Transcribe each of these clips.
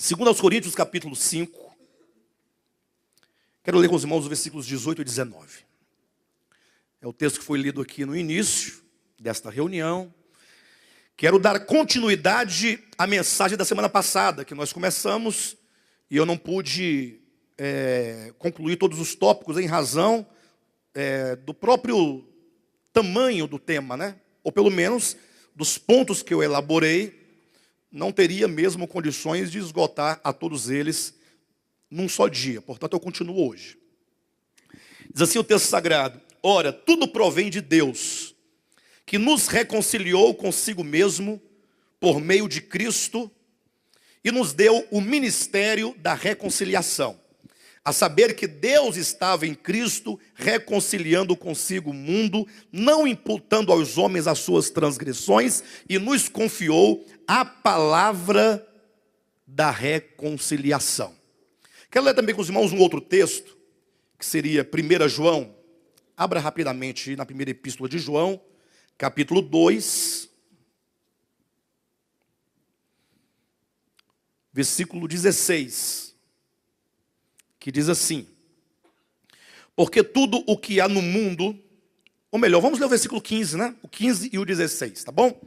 Segundo aos Coríntios, capítulo 5. Quero ler com os irmãos os versículos 18 e 19. É o texto que foi lido aqui no início desta reunião. Quero dar continuidade à mensagem da semana passada, que nós começamos, e eu não pude concluir todos os tópicos em razão do próprio tamanho do tema, né? Ou pelo menos dos pontos que eu elaborei, não teria mesmo condições de esgotar a todos eles num só dia. Portanto, eu continuo hoje. Diz assim o texto sagrado: ora, tudo provém de Deus, que nos reconciliou consigo mesmo por meio de Cristo e nos deu o ministério da reconciliação. A saber que Deus estava em Cristo reconciliando consigo o mundo, não imputando aos homens as suas transgressões, e nos confiou a palavra da reconciliação. Quero ler também com os irmãos um outro texto, que seria 1 João. Abra rapidamente na primeira epístola de João, capítulo 2, versículo 16. Que diz assim: porque tudo o que há no mundo, ou melhor, vamos ler o versículo 15, né? O 15 e o 16, tá bom?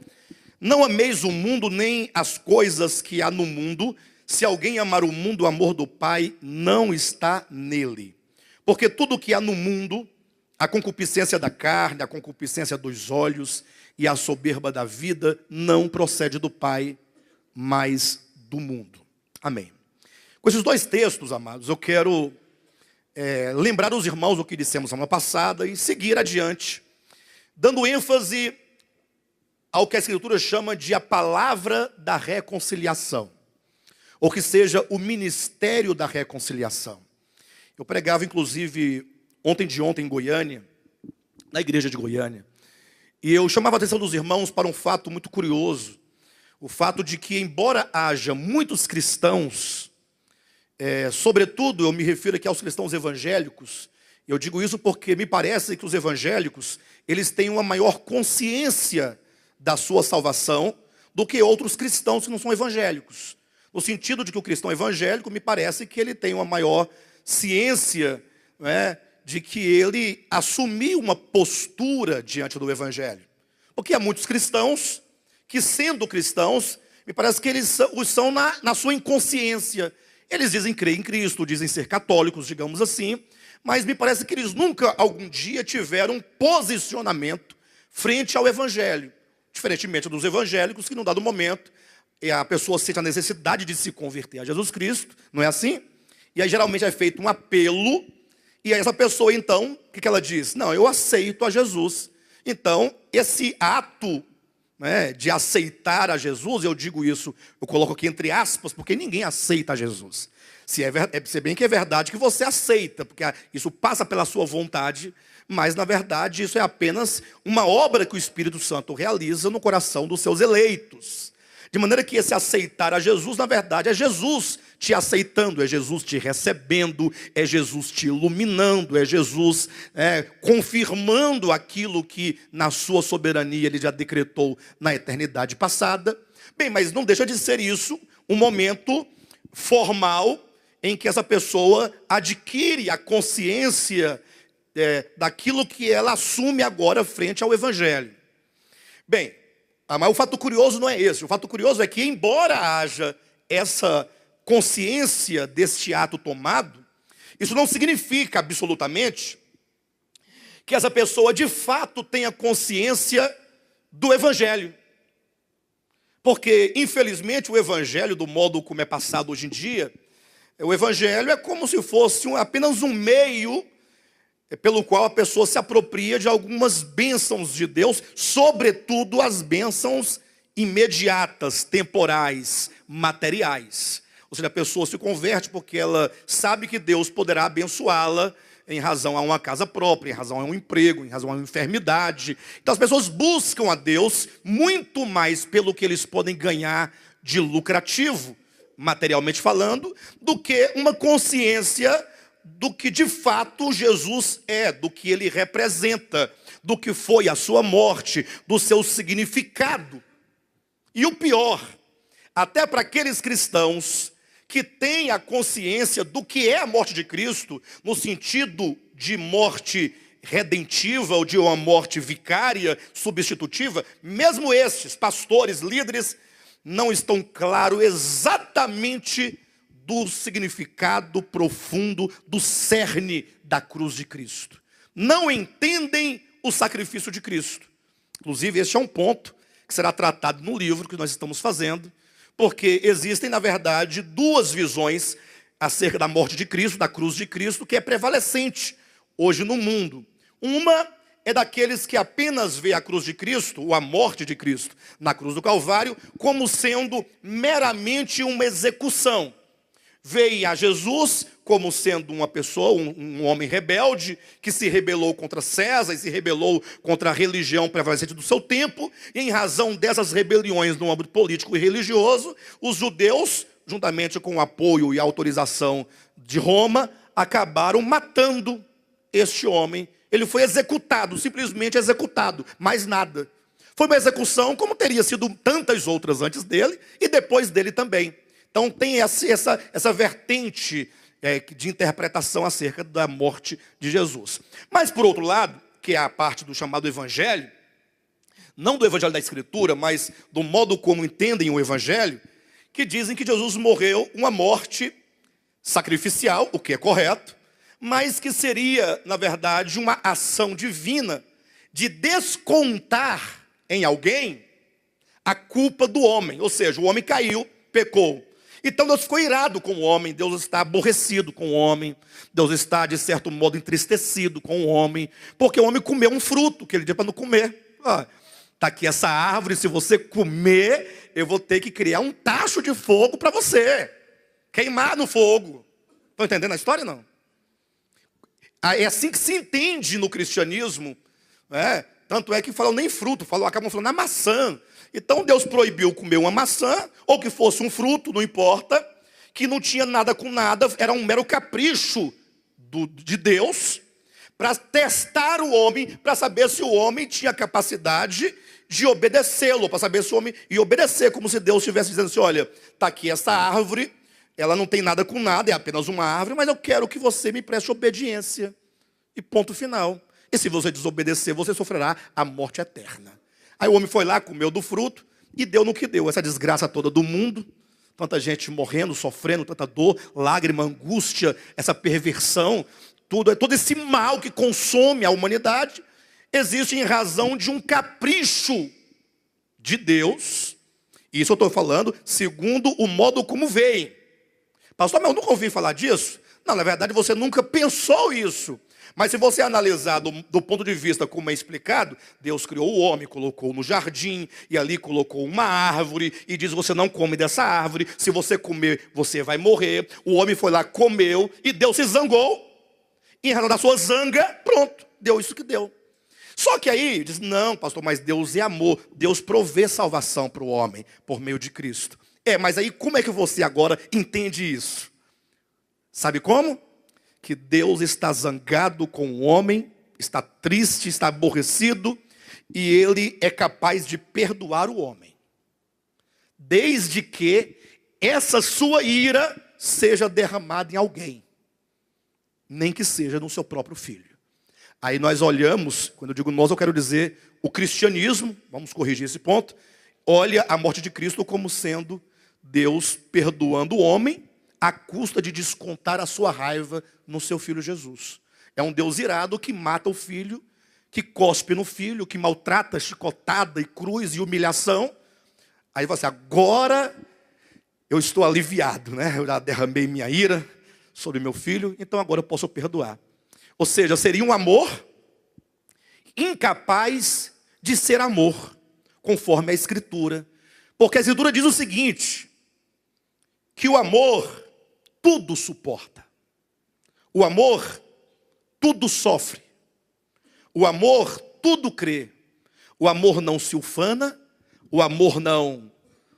Não ameis o mundo nem as coisas que há no mundo. Se alguém amar o mundo, o amor do Pai não está nele. Porque tudo o que há no mundo, a concupiscência da carne, a concupiscência dos olhos e a soberba da vida, não procede do Pai, mas do mundo. Amém. Com esses dois textos, amados, eu quero lembrar os irmãos o que dissemos semana passada e seguir adiante, dando ênfase ao que a Escritura chama de a palavra da reconciliação, ou que seja o ministério da reconciliação. Eu pregava, inclusive, ontem em Goiânia, na igreja de Goiânia, e eu chamava a atenção dos irmãos para um fato muito curioso, o fato de que, embora haja muitos cristãos, sobretudo eu me refiro aqui aos cristãos evangélicos, eu digo isso porque me parece que os evangélicos, eles têm uma maior consciência da sua salvação do que outros cristãos que não são evangélicos. No sentido de que o cristão evangélico, me parece que ele tem uma maior ciência, né, de que ele assumiu uma postura diante do evangelho. Porque há muitos cristãos que, sendo cristãos, me parece que eles são na sua inconsciência. Eles dizem crer em Cristo, dizem ser católicos, digamos assim, mas me parece que eles nunca, algum dia, tiveram um posicionamento frente ao evangelho. Diferentemente dos evangélicos, que num dado momento, a pessoa sente a necessidade de se converter a Jesus Cristo, não é assim? E aí geralmente é feito um apelo, e aí essa pessoa então, o que ela diz? Não, eu aceito a Jesus. Então, esse ato, né, de aceitar a Jesus, eu digo isso, eu coloco aqui entre aspas, porque ninguém aceita a Jesus. Se bem que é verdade que você aceita, porque isso passa pela sua vontade, mas na verdade isso é apenas uma obra que o Espírito Santo realiza no coração dos seus eleitos. De maneira que esse aceitar a Jesus, na verdade, é Jesus te aceitando, é Jesus te recebendo, é Jesus te iluminando, é Jesus confirmando aquilo que na sua soberania ele já decretou na eternidade passada. Bem, mas não deixa de ser isso um momento formal em que essa pessoa adquire a consciência daquilo que ela assume agora frente ao evangelho. Bem, mas o fato curioso não é esse. O fato curioso é que, embora haja essa consciência deste ato tomado, isso não significa absolutamente que essa pessoa de fato tenha consciência do evangelho. Porque, infelizmente, o evangelho, do modo como é passado hoje em dia, o evangelho é como se fosse apenas um meio pelo qual a pessoa se apropria de algumas bênçãos de Deus, sobretudo as bênçãos imediatas, temporais, materiais. Ou seja, a pessoa se converte porque ela sabe que Deus poderá abençoá-la em razão a uma casa própria, em razão a um emprego, em razão a uma enfermidade. Então as pessoas buscam a Deus muito mais pelo que eles podem ganhar de lucrativo, materialmente falando, do que uma consciência do que de fato Jesus é, do que ele representa, do que foi a sua morte, do seu significado. E o pior, até para aqueles cristãos que tem a consciência do que é a morte de Cristo, no sentido de morte redentiva ou de uma morte vicária, substitutiva, mesmo estes pastores, líderes, não estão claros exatamente do significado profundo, do cerne da cruz de Cristo. Não entendem o sacrifício de Cristo. Inclusive, este é um ponto que será tratado no livro que nós estamos fazendo, porque existem, na verdade, duas visões acerca da morte de Cristo, da cruz de Cristo, que é prevalecente hoje no mundo. Uma é daqueles que apenas vê a cruz de Cristo, ou a morte de Cristo, na cruz do Calvário, como sendo meramente uma execução. Veem a Jesus como sendo uma pessoa, um homem rebelde, que se rebelou contra César e se rebelou contra a religião prevalecente do seu tempo, e em razão dessas rebeliões no âmbito político e religioso, os judeus, juntamente com o apoio e a autorização de Roma, acabaram matando este homem. Ele foi executado, simplesmente executado, mais nada. Foi uma execução como teria sido tantas outras antes dele e depois dele também. Então tem essa vertente de interpretação acerca da morte de Jesus. Mas por outro lado, que é a parte do chamado evangelho, não do evangelho da Escritura, mas do modo como entendem o evangelho, que dizem que Jesus morreu uma morte sacrificial, o que é correto, mas que seria, na verdade, uma ação divina de descontar em alguém a culpa do homem. Ou seja, o homem caiu, pecou. Então Deus ficou irado com o homem, Deus está aborrecido com o homem, Deus está, de certo modo, entristecido com o homem, porque o homem comeu um fruto que ele disse para não comer. Está aqui essa árvore, se você comer, eu vou ter que criar um tacho de fogo para você, queimar no fogo. Estão entendendo a história, não? É assim que se entende no cristianismo, né? Tanto é que falam nem fruto, acabam falando na maçã. Então Deus proibiu comer uma maçã, ou que fosse um fruto, não importa, que não tinha nada com nada, era um mero capricho de Deus, para testar o homem, para saber se o homem tinha capacidade de obedecê-lo, para saber se o homem ia obedecer, como se Deus estivesse dizendo assim, olha, está aqui essa árvore, ela não tem nada com nada, é apenas uma árvore, mas eu quero que você me preste obediência. E ponto final. E se você desobedecer, você sofrerá a morte eterna. Aí o homem foi lá, comeu do fruto e deu no que deu. Essa desgraça toda do mundo, tanta gente morrendo, sofrendo, tanta dor, lágrima, angústia, essa perversão, todo esse mal que consome a humanidade, existe em razão de um capricho de Deus. Isso eu estou falando segundo o modo como veem. Pastor, mas eu nunca ouvi falar disso. Não, na verdade você nunca pensou isso. Mas se você analisar do ponto de vista como é explicado, Deus criou o homem, colocou no jardim, e ali colocou uma árvore, e diz, você não come dessa árvore, se você comer, você vai morrer. O homem foi lá, comeu, e Deus se zangou, e em razão da sua zanga, pronto, deu isso que deu. Só que aí, diz, não, pastor, mas Deus é amor, Deus provê salvação para o homem, por meio de Cristo. Mas aí como é que você agora entende isso? Sabe como? Que Deus está zangado com o homem, está triste, está aborrecido, e Ele é capaz de perdoar o homem, desde que essa sua ira seja derramada em alguém, nem que seja no seu próprio filho. Aí nós olhamos, quando eu digo nós, eu quero dizer o cristianismo, vamos corrigir esse ponto, olha a morte de Cristo como sendo Deus perdoando o homem, à custa de descontar a sua raiva no seu filho Jesus. É um Deus irado que mata o filho, que cospe no filho, que maltrata, chicotada e cruz e humilhação. Aí você, agora eu estou aliviado, né? Eu já derramei minha ira sobre meu filho, então agora eu posso perdoar. Ou seja, seria um amor incapaz de ser amor, conforme a Escritura. Porque a Escritura diz o seguinte, que o amor tudo suporta. O amor tudo sofre. O amor tudo crê. O amor não se ufana. O amor não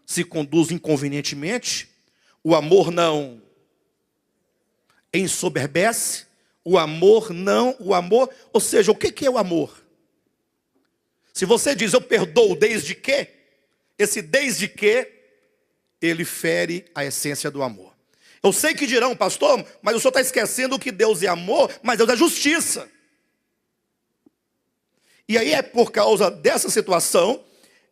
se conduz inconvenientemente. O amor não ensoberbece. Ou seja, o que é o amor? Se você diz eu perdoo desde que, esse desde que, ele fere a essência do amor. Eu sei que dirão, pastor, mas o senhor está esquecendo que Deus é amor, mas Deus é justiça. E aí é por causa dessa situação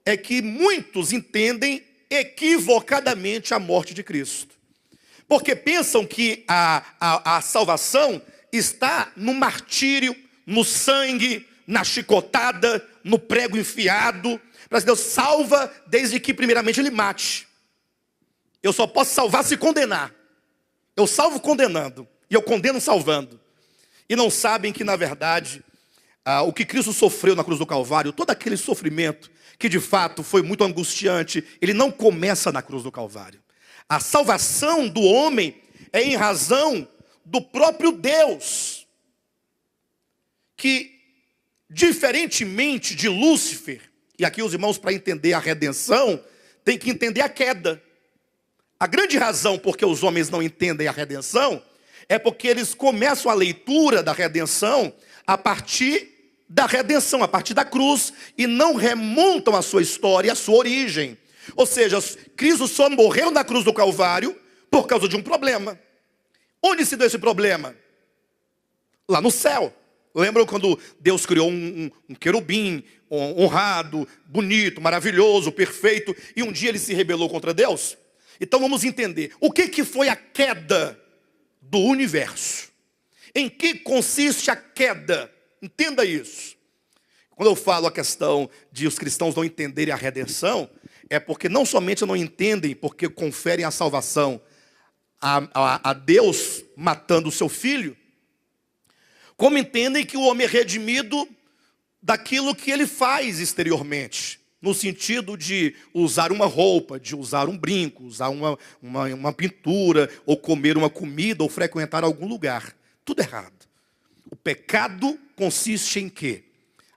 é que muitos entendem equivocadamente a morte de Cristo. Porque pensam que a salvação está no martírio, no sangue, na chicotada, no prego enfiado. Mas Deus salva desde que primeiramente Ele mate. Eu só posso salvar se condenar. Eu salvo condenando, e eu condeno salvando. E não sabem que, na verdade, o que Cristo sofreu na cruz do Calvário, todo aquele sofrimento, que de fato foi muito angustiante, ele não começa na cruz do Calvário. A salvação do homem é em razão do próprio Deus, que, diferentemente de Lúcifer, e aqui os irmãos, para entender a redenção, tem que entender a queda. A grande razão por que os homens não entendem a redenção é porque eles começam a leitura da redenção a partir da redenção, a partir da cruz, e não remontam a sua história, a sua origem. Ou seja, Cristo só morreu na cruz do Calvário por causa de um problema. Onde se deu esse problema? Lá no céu. Lembram quando Deus criou um querubim honrado, bonito, maravilhoso, perfeito, e um dia ele se rebelou contra Deus? Então vamos entender, o que foi a queda do universo? Em que consiste a queda? Entenda isso. Quando eu falo a questão de os cristãos não entenderem a redenção, é porque não somente não entendem, porque conferem a salvação a Deus matando o seu filho, como entendem que o homem é redimido daquilo que ele faz exteriormente. No sentido de usar uma roupa, de usar um brinco, usar uma pintura, ou comer uma comida, ou frequentar algum lugar. Tudo errado. O pecado consiste em quê?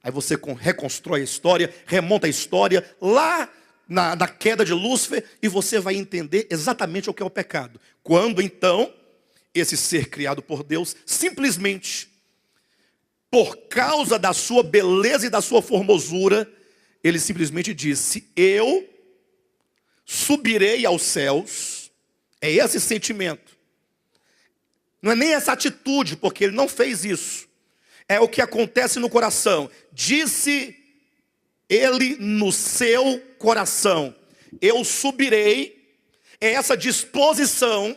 Aí você reconstrói a história, remonta a história lá na queda de Lúcifer, e você vai entender exatamente o que é o pecado. Quando então, esse ser criado por Deus, simplesmente, por causa da sua beleza e da sua formosura, ele simplesmente disse, eu subirei aos céus. É esse sentimento. Não é nem essa atitude, porque ele não fez isso. É o que acontece no coração. Disse ele no seu coração, eu subirei. É essa disposição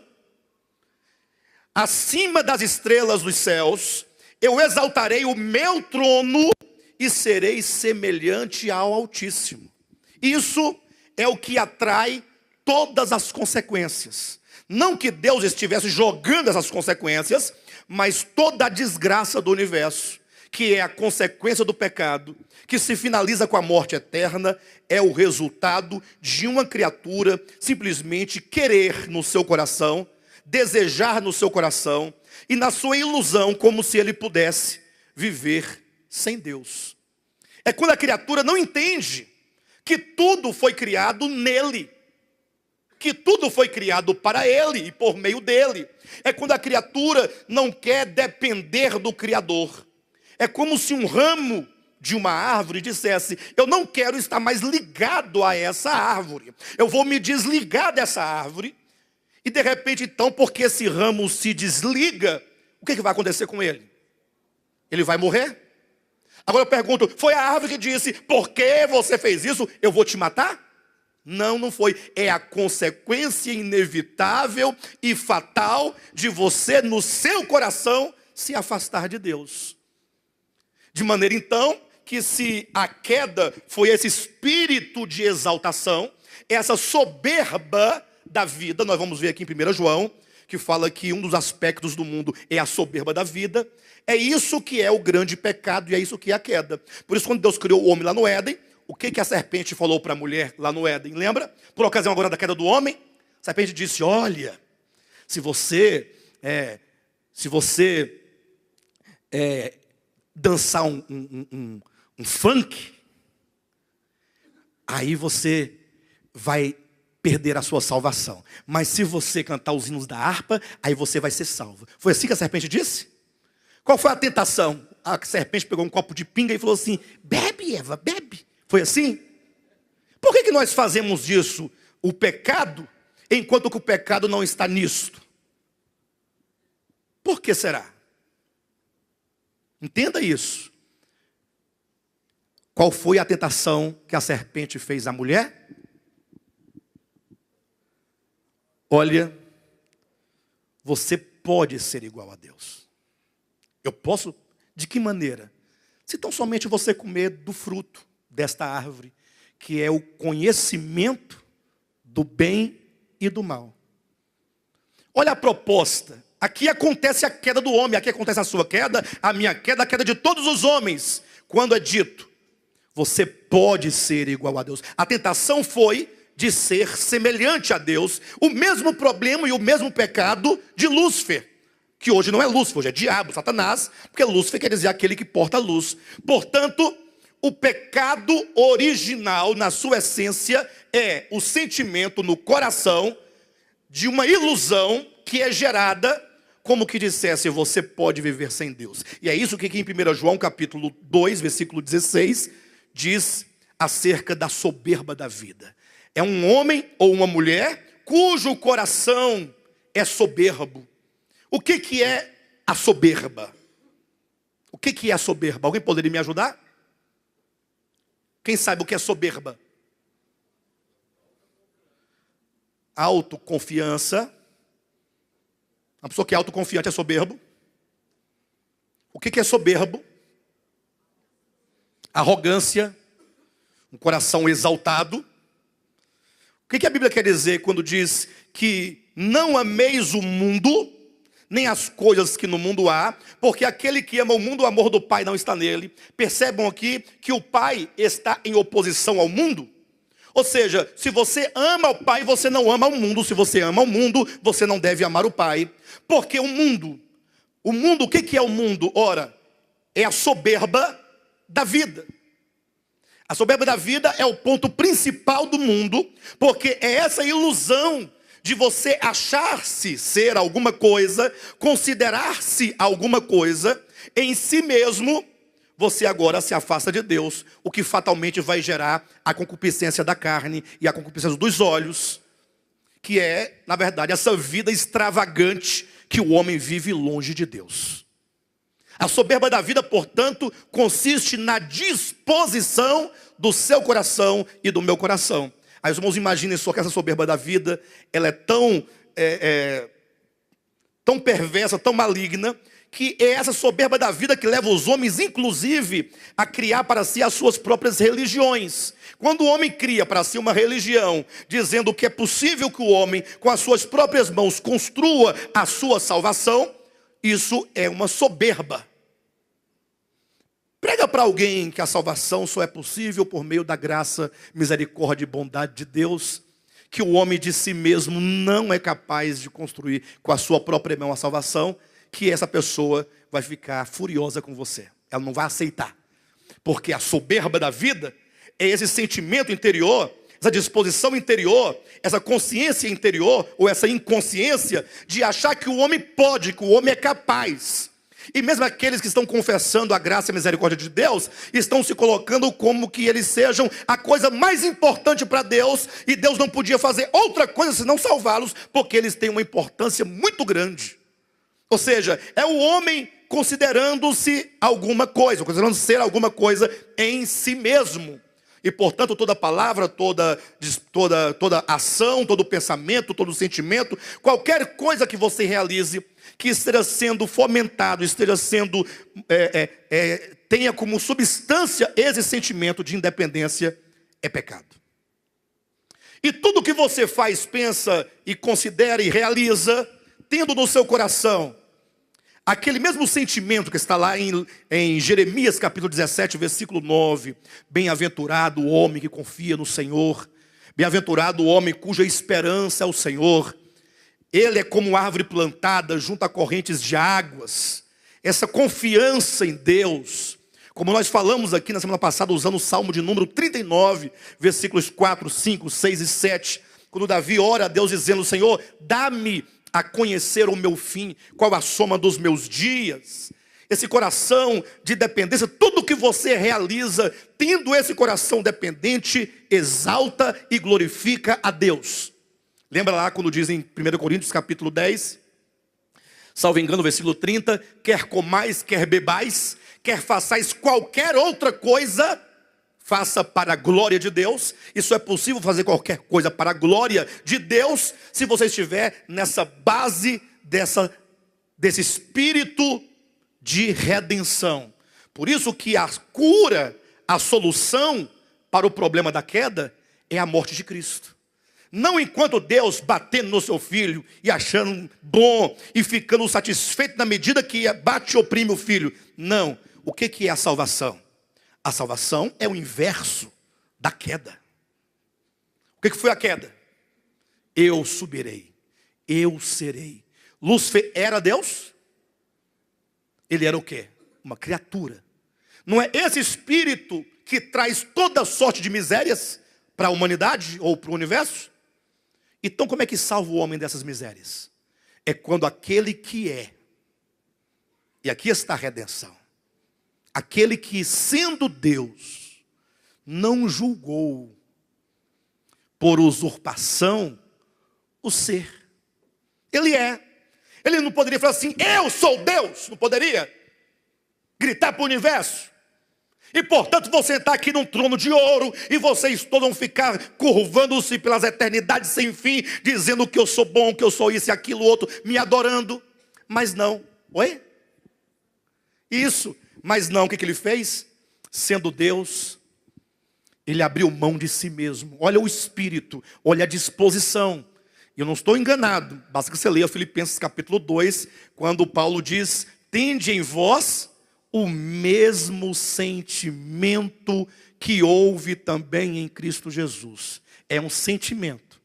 acima das estrelas dos céus. Eu exaltarei o meu trono e serei semelhante ao Altíssimo. Isso é o que atrai todas as consequências. Não que Deus estivesse jogando essas consequências, mas toda a desgraça do universo, que é a consequência do pecado, que se finaliza com a morte eterna, é o resultado de uma criatura simplesmente querer no seu coração, desejar no seu coração, e na sua ilusão, como se ele pudesse viver sem Deus. É quando a criatura não entende que tudo foi criado nele, que tudo foi criado para ele e por meio dele. É quando a criatura não quer depender do Criador. É como se um ramo de uma árvore dissesse, eu não quero estar mais ligado a essa árvore. Eu vou me desligar dessa árvore. E de repente então, porque esse ramo se desliga, o que vai acontecer com ele? Ele vai morrer? Agora eu pergunto, foi a árvore que disse, porque você fez isso, eu vou te matar? Não, não foi. É a consequência inevitável e fatal de você, no seu coração, se afastar de Deus. De maneira então, que se a queda foi esse espírito de exaltação, essa soberba da vida, nós vamos ver aqui em 1 João, que fala que um dos aspectos do mundo é a soberba da vida. É isso que é o grande pecado e é isso que é a queda. Por isso, quando Deus criou o homem lá no Éden, o que a serpente falou para a mulher lá no Éden? Lembra? Por ocasião agora da queda do homem, a serpente disse, olha, se você dançar um funk, aí você vai perder a sua salvação. Mas se você cantar os hinos da harpa, aí você vai ser salvo. Foi assim que a serpente disse? Qual foi a tentação? A serpente pegou um copo de pinga e falou assim, bebe, Eva, bebe. Foi assim? Por que nós fazemos disso o pecado, enquanto que o pecado não está nisto? Por que será? Entenda isso. Qual foi a tentação que a serpente fez à mulher? Olha, você pode ser igual a Deus. Eu posso? De que maneira? Se tão somente você comer do fruto desta árvore, que é o conhecimento do bem e do mal. Olha a proposta. Aqui acontece a queda do homem, aqui acontece a sua queda, a minha queda, a queda de todos os homens. Quando é dito, você pode ser igual a Deus. A tentação foi de ser semelhante a Deus. O mesmo problema e o mesmo pecado de Lúcifer. Que hoje não é Lúcifer, hoje é diabo, Satanás. Porque Lúcifer quer dizer aquele que porta a luz. Portanto, o pecado original, na sua essência, é o sentimento no coração de uma ilusão que é gerada como que dissesse, você pode viver sem Deus. E é isso que aqui em 1 João capítulo 2, versículo 16, diz acerca da soberba da vida. É um homem ou uma mulher cujo coração é soberbo. O que é a soberba? O que é a soberba? Alguém poderia me ajudar? Quem sabe o que é soberba? Autoconfiança. Uma pessoa que é autoconfiante é soberbo. O que é soberbo? Arrogância. Um coração exaltado. O que a Bíblia quer dizer quando diz que não ameis o mundo, nem as coisas que no mundo há, porque aquele que ama o mundo, o amor do Pai não está nele. Percebam aqui que o Pai está em oposição ao mundo. Ou seja, se você ama o Pai, você não ama o mundo. Se você ama o mundo, você não deve amar o Pai. Porque o mundo, o que é o mundo? Ora, é a soberba da vida. A soberba da vida é o ponto principal do mundo, porque é essa ilusão de você achar-se ser alguma coisa, considerar-se alguma coisa, em si mesmo, você agora se afasta de Deus, o que fatalmente vai gerar a concupiscência da carne e a concupiscência dos olhos, que é, na verdade, essa vida extravagante que o homem vive longe de Deus. A soberba da vida, portanto, consiste na disposição do seu coração e do meu coração. Aí os irmãos imaginem só que essa soberba da vida, ela é tão perversa, tão maligna, que é essa soberba da vida que leva os homens, inclusive, a criar para si as suas próprias religiões. Quando o homem cria para si uma religião, dizendo que é possível que o homem, com as suas próprias mãos, construa a sua salvação, isso é uma soberba. Prega para alguém que a salvação só é possível por meio da graça, misericórdia e bondade de Deus, que o homem de si mesmo não é capaz de construir com a sua própria mão a salvação, que essa pessoa vai ficar furiosa com você. Ela não vai aceitar. Porque a soberba da vida é esse sentimento interior, essa disposição interior, essa consciência interior, ou essa inconsciência de achar que o homem pode, que o homem é capaz. E mesmo aqueles que estão confessando a graça e a misericórdia de Deus, estão se colocando como que eles sejam a coisa mais importante para Deus, e Deus não podia fazer outra coisa senão salvá-los, porque eles têm uma importância muito grande. Ou seja, é o homem considerando-se alguma coisa, considerando ser alguma coisa em si mesmo. E portanto toda palavra, toda ação, todo pensamento, todo sentimento, qualquer coisa que você realize, que esteja sendo fomentado, esteja sendo, tenha como substância esse sentimento de independência, é pecado. E tudo que você faz, pensa e considera e realiza, tendo no seu coração aquele mesmo sentimento que está lá em Jeremias capítulo 17, versículo 9. Bem-aventurado o homem que confia no Senhor. Bem-aventurado o homem cuja esperança é o Senhor. Ele é como árvore plantada junto a correntes de águas. Essa confiança em Deus, como nós falamos aqui na semana passada, usando o Salmo de número 39, versículos 4, 5, 6 e 7. Quando Davi ora a Deus dizendo, Senhor, dá-me a conhecer o meu fim, qual a soma dos meus dias. Esse coração de dependência, tudo que você realiza, tendo esse coração dependente, exalta e glorifica a Deus. Lembra lá quando diz em 1 Coríntios capítulo 10, Salvo engano, versículo 30, quer comais, quer bebais, quer façais qualquer outra coisa, faça para a glória de Deus. Isso é possível fazer qualquer coisa para a glória de Deus, se você estiver nessa base desse espírito de redenção. Por isso que a cura, a solução para o problema da queda é a morte de Cristo. Não enquanto Deus batendo no seu filho e achando bom e ficando satisfeito na medida que bate e oprime o filho. Não. O que é a salvação? A salvação é o inverso da queda. O que foi a queda? Eu subirei, eu serei. Lúcifer era Deus? Ele era o quê? Uma criatura. Não é esse espírito que traz toda sorte de misérias para a humanidade ou para o universo? Então como é que salva o homem dessas misérias? É quando aquele que é, e aqui está a redenção, aquele que sendo Deus, não julgou por usurpação o ser. Ele é. Ele não poderia falar assim, eu sou Deus. Não poderia gritar para o universo. E portanto vou sentar aqui num trono de ouro, e vocês todos vão ficar curvando-se pelas eternidades sem fim, dizendo que eu sou bom, que eu sou isso e aquilo outro, me adorando. Mas não. Oi? Isso. Mas não, o que ele fez? Sendo Deus, ele abriu mão de si mesmo. Olha o espírito, olha a disposição. E eu não estou enganado, basta que você leia Filipenses capítulo 2, quando Paulo diz, tende em vós o mesmo sentimento que houve também em Cristo Jesus. É um sentimento,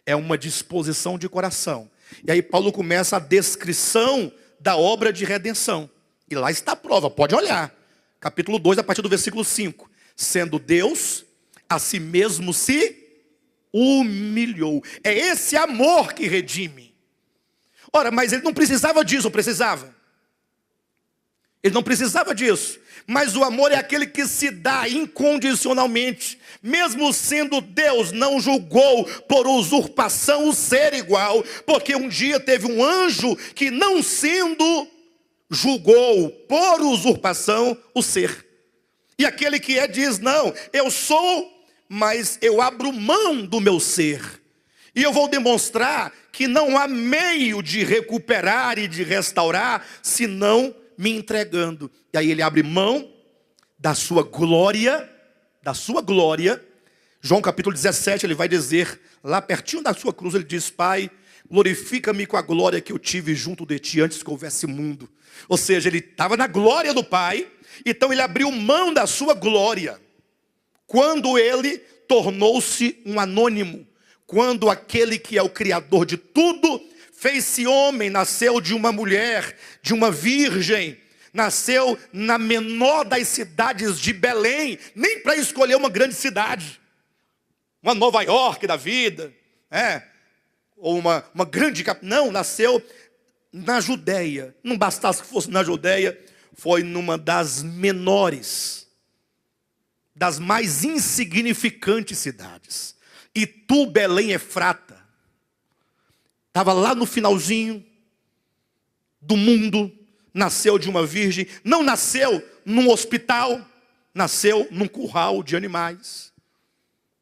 é uma disposição de coração. E aí Paulo começa a descrição da obra de redenção. E lá está a prova, pode olhar. Capítulo 2, a partir do versículo 5. Sendo Deus, a si mesmo se humilhou. É esse amor que redime. Ora, mas ele não precisava disso, ou precisava? Ele não precisava disso. Mas o amor é aquele que se dá incondicionalmente. Mesmo sendo Deus, não julgou por usurpação o ser igual. Porque um dia teve um anjo que, não sendo, julgou por usurpação o ser. E aquele que é diz, não, eu sou, mas eu abro mão do meu ser. E eu vou demonstrar que não há meio de recuperar e de restaurar, senão me entregando. E aí ele abre mão da sua glória, João capítulo 17, ele vai dizer, lá pertinho da sua cruz, ele diz, Pai, glorifica-me com a glória que eu tive junto de ti antes que houvesse mundo. Ou seja, ele estava na glória do Pai, então ele abriu mão da sua glória. Quando ele tornou-se um anônimo, quando aquele que é o Criador de tudo, fez-se homem, nasceu de uma mulher, de uma virgem, nasceu na menor das cidades de Belém, nem para escolher uma grande cidade, uma Nova York da vida, ou uma grande capital, não, nasceu na Judéia. Não bastasse que fosse na Judéia, foi numa das menores, das mais insignificantes cidades. E tu, Belém Efrata, estava lá no finalzinho do mundo, nasceu de uma virgem, não nasceu num hospital, nasceu num curral de animais.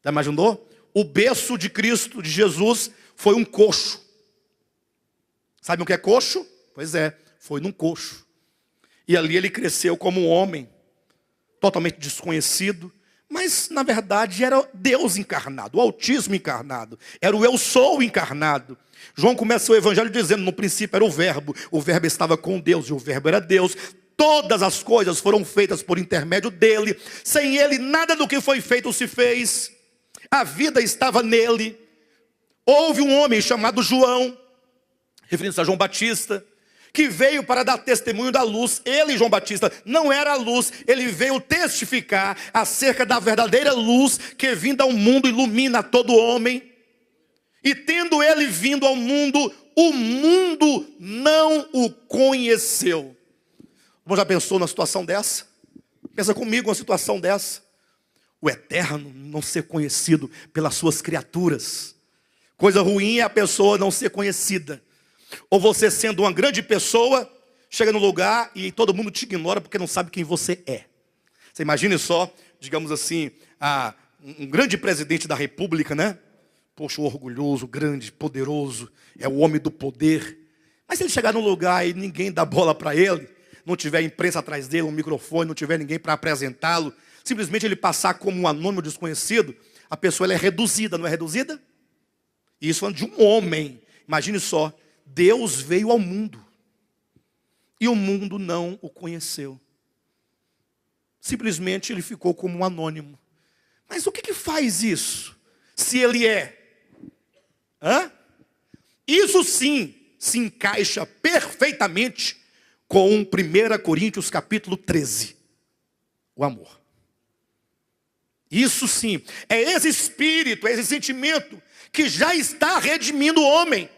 Já imaginou? O berço de Cristo, de Jesus, foi um coxo. Sabe o que é coxo? Pois é, foi num coxo. E ali ele cresceu como um homem, totalmente desconhecido, mas na verdade era Deus encarnado, o Altíssimo encarnado, era o Eu Sou encarnado. João começa o evangelho dizendo, no princípio era o verbo estava com Deus e o verbo era Deus. Todas as coisas foram feitas por intermédio dele, sem ele nada do que foi feito se fez. A vida estava nele. Houve um homem chamado João, referindo-se a João Batista, que veio para dar testemunho da luz. Ele, João Batista, não era a luz, ele veio testificar acerca da verdadeira luz que vinda ao mundo ilumina todo homem. E tendo ele vindo ao mundo, o mundo não o conheceu. Você já pensou numa situação dessa? Pensa comigo uma situação dessa. O eterno não ser conhecido pelas suas criaturas. Coisa ruim é a pessoa não ser conhecida. Ou você sendo uma grande pessoa, chega no lugar e todo mundo te ignora porque não sabe quem você é. Você imagine só, digamos assim, um grande presidente da república, né? Poxa, orgulhoso, grande, poderoso, é o homem do poder. Mas se ele chegar num lugar e ninguém dá bola para ele, não tiver imprensa atrás dele, um microfone, não tiver ninguém para apresentá-lo, simplesmente ele passar como um anônimo desconhecido, a pessoa ela é reduzida, não é reduzida? Isso é de um homem. Imagine só, Deus veio ao mundo e o mundo não o conheceu. Simplesmente ele ficou como um anônimo. Mas o que faz isso? Se ele é? Isso sim se encaixa perfeitamente com 1 Coríntios capítulo 13. O amor. Isso sim, é esse espírito, é esse sentimento que já está redimindo o homem.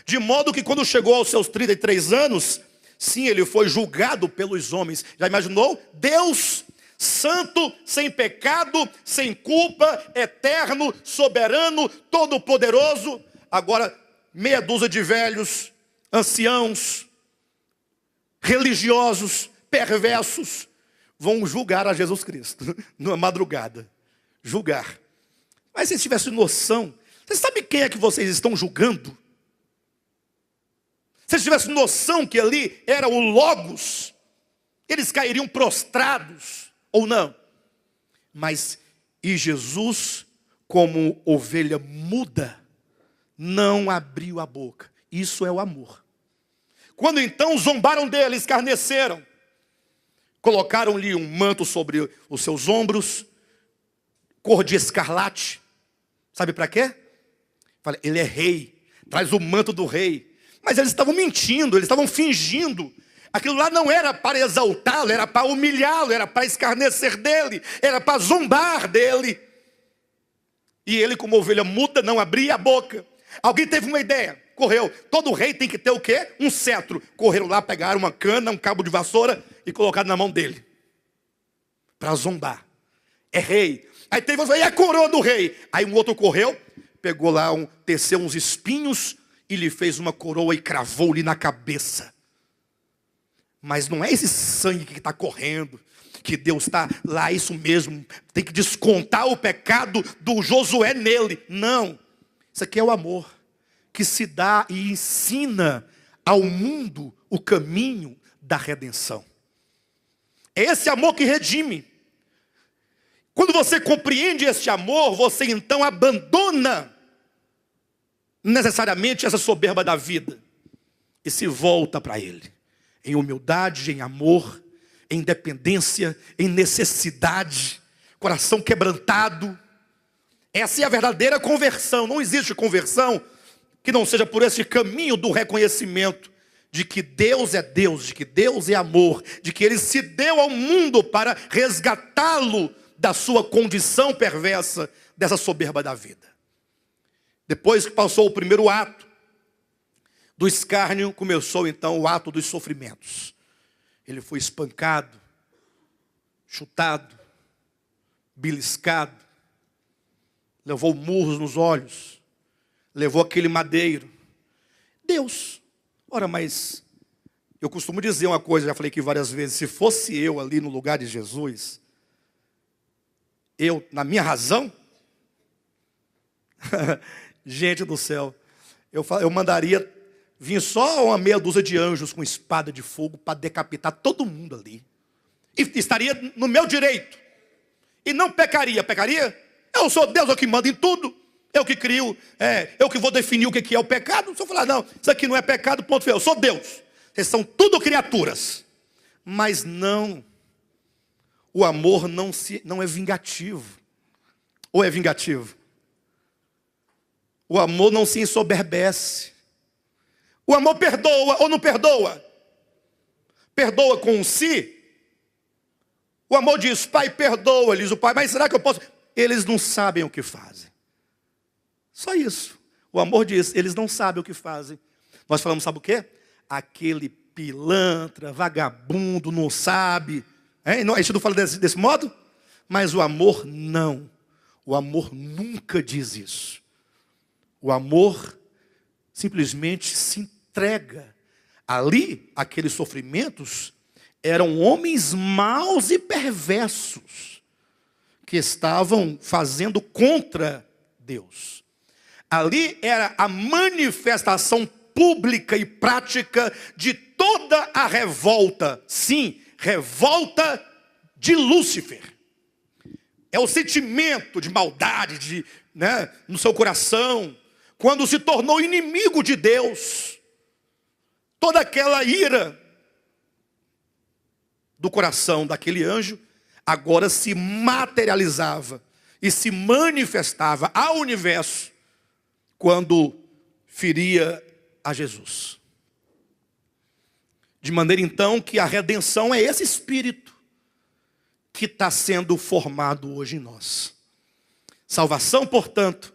De modo que quando chegou aos seus 33 anos, sim, ele foi julgado pelos homens. Já imaginou? Deus, santo, sem pecado, sem culpa, eterno, soberano, todo-poderoso. Agora, meia dúzia de velhos, anciãos, religiosos, perversos, vão julgar a Jesus Cristo, numa madrugada. Julgar. Mas se eles tivessem noção, vocês sabem quem é que vocês estão julgando? Se eles tivessem noção que ali era o Logos, eles cairiam prostrados, ou não? Mas, e Jesus, como ovelha muda, não abriu a boca. Isso é o amor. Quando então zombaram dele, escarneceram, colocaram-lhe um manto sobre os seus ombros, cor de escarlate. Sabe para quê? Fala, ele é rei, traz o manto do rei. Mas eles estavam mentindo, eles estavam fingindo. Aquilo lá não era para exaltá-lo, era para humilhá-lo, era para escarnecer dele, era para zombar dele. E ele, como ovelha muda, não abria a boca. Alguém teve uma ideia, correu. Todo rei tem que ter o quê? Um cetro. Correram lá, pegaram uma cana, um cabo de vassoura e colocaram na mão dele. Para zombar. É rei. Aí teve e a coroa do rei. Aí um outro correu, pegou lá, teceu uns espinhos e lhe fez uma coroa e cravou-lhe na cabeça. Mas não é esse sangue que está correndo, que Deus está lá, isso mesmo, tem que descontar o pecado do Josué nele. Não. Isso aqui é o amor que se dá e ensina ao mundo o caminho da redenção. É esse amor que redime. Quando você compreende este amor, você então abandona necessariamente essa soberba da vida e se volta para Ele. Em humildade, em amor, em dependência, em necessidade, coração quebrantado. Essa é a verdadeira conversão. Não existe conversão que não seja por esse caminho do reconhecimento de que Deus é Deus, de que Deus é amor, de que Ele se deu ao mundo para resgatá-lo da sua condição perversa, dessa soberba da vida. Depois que passou o primeiro ato do escárnio, começou então o ato dos sofrimentos. Ele foi espancado, chutado, beliscado, levou murros nos olhos, levou aquele madeiro. Deus, ora, mas eu costumo dizer uma coisa, já falei aqui várias vezes, se fosse eu ali no lugar de Jesus, eu, na minha razão, gente do céu, eu mandaria vir só uma meia dúzia de anjos com espada de fogo para decapitar todo mundo ali. E estaria no meu direito. E não pecaria. Pecaria? Eu sou Deus, eu que mando em tudo. Eu que crio, eu que vou definir o que é o pecado. Se eu falar, não, isso aqui não é pecado, ponto final. Eu sou Deus. Vocês são tudo criaturas. Mas não, o amor não é vingativo. Ou é vingativo? O amor não se ensoberbece. O amor perdoa ou não perdoa? Perdoa com um si. O amor diz, pai, perdoa, diz o pai, mas será que eu posso? Eles não sabem o que fazem. Só isso. O amor diz, eles não sabem o que fazem. Nós falamos, sabe o quê? Aquele pilantra, vagabundo, não sabe. A gente não fala desse modo? Mas o amor não. O amor nunca diz isso. O amor simplesmente se entrega. Ali, aqueles sofrimentos eram homens maus e perversos que estavam fazendo contra Deus. Ali era a manifestação pública e prática de toda a revolta. Sim, revolta de Lúcifer. É o sentimento de maldade no seu coração, quando se tornou inimigo de Deus. Toda aquela ira do coração daquele anjo agora se materializava e se manifestava ao universo quando feria a Jesus. De maneira então que a redenção é esse espírito que está sendo formado hoje em nós. Salvação, portanto,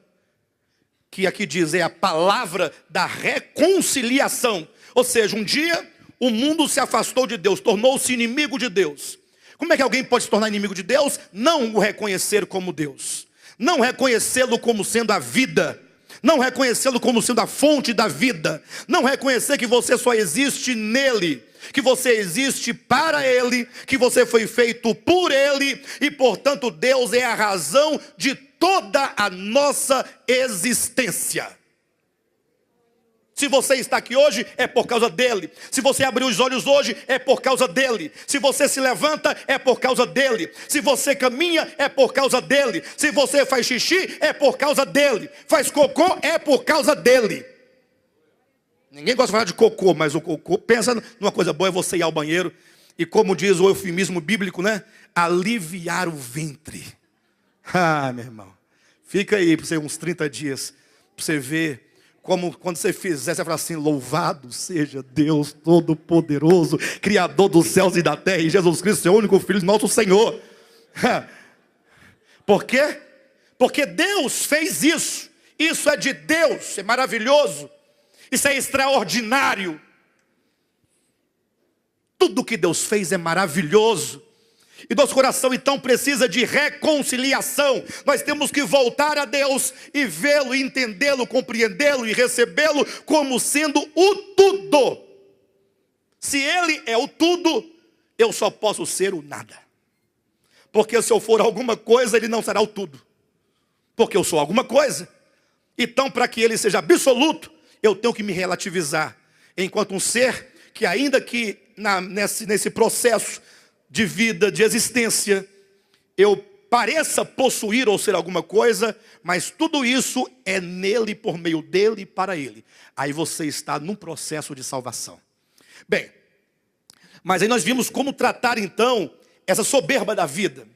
que aqui diz é a palavra da reconciliação. Ou seja, um dia o mundo se afastou de Deus, tornou-se inimigo de Deus. Como é que alguém pode se tornar inimigo de Deus? Não o reconhecer como Deus, não reconhecê-lo como sendo a vida, não reconhecê-lo como sendo a fonte da vida, não reconhecer que você só existe nele, que você existe para ele, que você foi feito por ele, e portanto Deus é a razão de toda a nossa existência. Se você está aqui hoje, é por causa dele. Se você abriu os olhos hoje, é por causa dele. Se você se levanta, é por causa dele. Se você caminha, é por causa dele. Se você faz xixi, é por causa dele. Faz cocô, é por causa dele. Ninguém gosta de falar de cocô, mas o cocô, pensa numa coisa boa, é você ir ao banheiro e, como diz o eufemismo bíblico, aliviar o ventre. Meu irmão, fica aí para você uns 30 dias, para você ver como quando você fizer, você fala assim: louvado seja Deus Todo-Poderoso, Criador dos céus e da terra, e Jesus Cristo, seu único Filho, nosso Senhor. Por quê? Porque Deus fez isso. Isso é de Deus, é maravilhoso. Isso é extraordinário. Tudo que Deus fez é maravilhoso. E nosso coração então precisa de reconciliação. Nós temos que voltar a Deus e vê-lo, entendê-lo, compreendê-lo e recebê-lo como sendo o tudo. Se ele é o tudo, eu só posso ser o nada. Porque se eu for alguma coisa, ele não será o tudo. Porque eu sou alguma coisa. Então, para que ele seja absoluto, eu tenho que me relativizar. Enquanto um ser que, ainda que nesse processo de vida, de existência, eu pareça possuir ou ser alguma coisa, mas tudo isso é nele, por meio dele e para ele. Aí você está num processo de salvação. Bem, mas aí nós vimos como tratar então essa soberba da vida.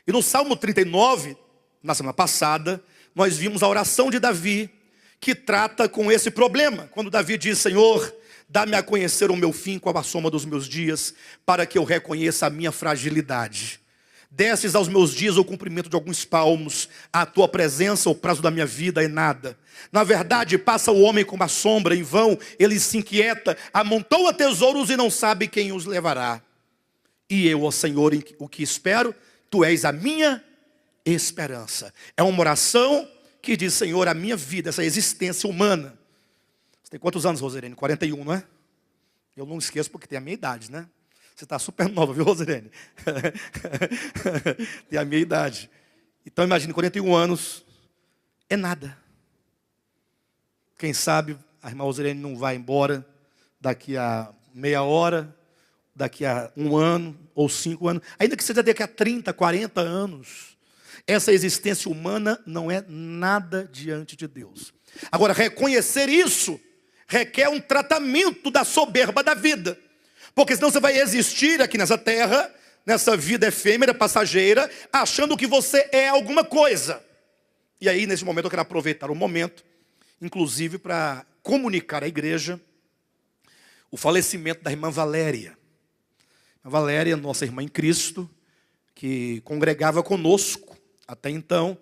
E no Salmo 39, na semana passada, nós vimos a oração de Davi, que trata com esse problema. Quando Davi diz: Senhor, dá-me a conhecer o meu fim, qual a soma dos meus dias, para que eu reconheça a minha fragilidade. Desses aos meus dias o cumprimento de alguns palmos, a tua presença, o prazo da minha vida é nada. Na verdade, passa o homem como a sombra, em vão ele se inquieta, amontoa tesouros e não sabe quem os levará. E eu, ó Senhor, o que espero, tu és a minha esperança. É uma oração que diz: Senhor, a minha vida, essa existência humana. Você tem quantos anos, Rosirene? 41, não é? Eu não esqueço porque tem a minha idade, né? Você está super nova, viu, Rosirene? Tem a minha idade. Então imagine, 41 anos é nada. Quem sabe a irmã Rosirene não vai embora daqui a meia hora, daqui a 1 ano ou 5 anos, ainda que seja daqui a 30, 40 anos. Essa existência humana não é nada diante de Deus. Agora, reconhecer isso requer um tratamento da soberba da vida. Porque senão você vai existir aqui nessa terra, nessa vida efêmera, passageira, achando que você é alguma coisa. E aí, nesse momento, eu quero aproveitar o momento, inclusive para comunicar à igreja o falecimento da irmã Valéria. A Valéria, nossa irmã em Cristo, que congregava conosco até então.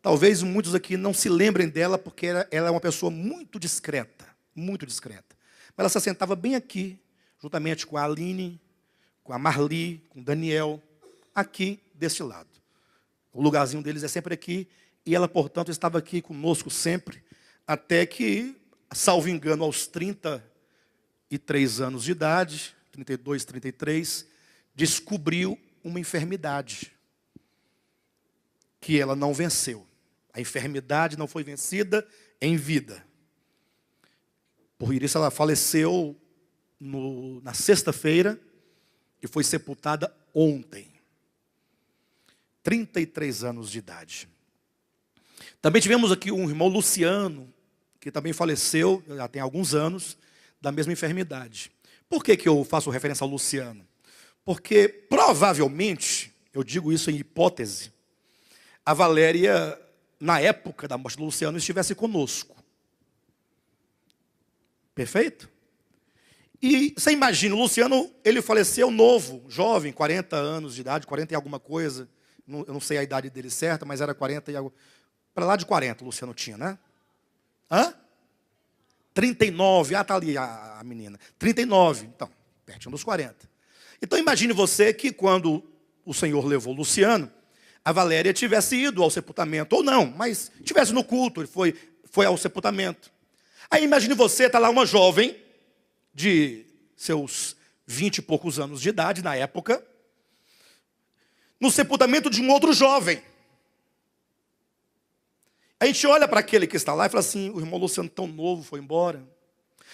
Talvez muitos aqui não se lembrem dela, porque ela é uma pessoa muito discreta. Muito discreta. Mas ela se assentava bem aqui, juntamente com a Aline, com a Marli, com o Daniel, aqui deste lado. O lugarzinho deles é sempre aqui, e ela, portanto, estava aqui conosco sempre, até que, salvo engano, aos 30 anos de idade, 32, 33, descobriu uma enfermidade que ela não venceu. A enfermidade não foi vencida em vida. Por isso ela faleceu na sexta-feira e foi sepultada ontem. 33 anos de idade. Também tivemos aqui um irmão Luciano, que também faleceu, já tem alguns anos, da mesma enfermidade. Por que eu faço referência ao Luciano? Porque provavelmente, eu digo isso em hipótese, a Valéria, na época da morte do Luciano, estivesse conosco. Perfeito? E você imagina, o Luciano, ele faleceu novo, jovem, 40 anos de idade, 40 e alguma coisa. Eu não sei a idade dele certa, mas era 40 e algo. Para lá de 40 o Luciano tinha, né? Hã? 39, tá ali a menina. 39, então, pertinho dos 40. Então imagine você que quando o Senhor levou o Luciano, a Valéria tivesse ido ao sepultamento, ou não, mas tivesse no culto, ele foi ao sepultamento. Aí imagine você, está lá uma jovem, de seus 20 e poucos anos de idade, na época, no sepultamento de um outro jovem. A gente olha para aquele que está lá e fala assim, o irmão Luciano tão novo foi embora.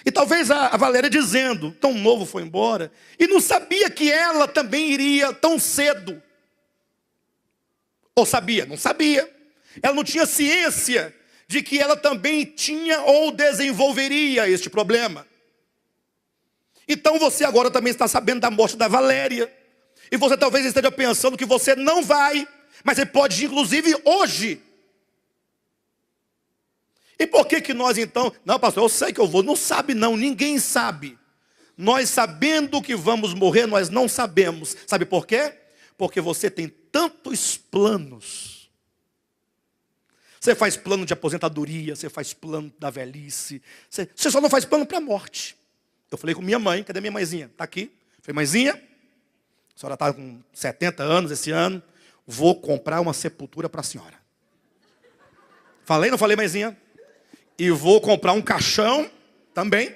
E talvez a Valéria dizendo, tão novo foi embora, e não sabia que ela também iria tão cedo. Ou sabia? Não sabia. Ela não tinha ciência de que ela também tinha ou desenvolveria este problema. Então você agora também está sabendo da morte da Valéria. E você talvez esteja pensando que você não vai, mas você pode ir, inclusive, hoje. E por que nós então... Não, pastor, eu sei que eu vou. Não sabe não, ninguém sabe. Nós sabendo que vamos morrer, nós não sabemos. Sabe por quê? Porque você tem tantos planos. Você faz plano de aposentadoria, você faz plano da velhice. Você só não faz plano para a morte. Eu falei com minha mãe, cadê minha mãezinha? Está aqui. Falei, mãezinha, a senhora está com 70 anos esse ano, vou comprar uma sepultura para a senhora. Falei, não falei, mãezinha? E vou comprar um caixão também.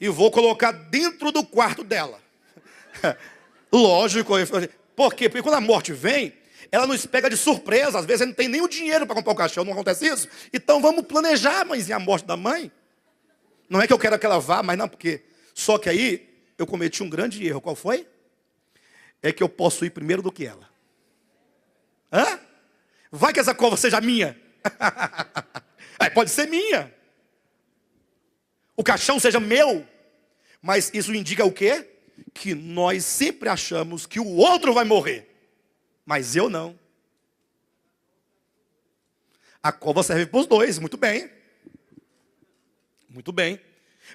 E vou colocar dentro do quarto dela. Lógico. Por quê? Porque quando a morte vem, ela nos pega de surpresa. Às vezes não tem nem o dinheiro para comprar o caixão, não acontece isso? Então vamos planejar, mãezinha, a morte da mãe. Não é que eu quero que ela vá, mas não, porque... Só que aí eu cometi um grande erro. Qual foi? É que eu posso ir primeiro do que ela. Hã? Vai que essa cova seja minha. Pode ser minha. O caixão seja meu. Mas isso indica o quê? Que nós sempre achamos que o outro vai morrer. Mas eu não. A cova serve para os dois, muito bem. Muito bem.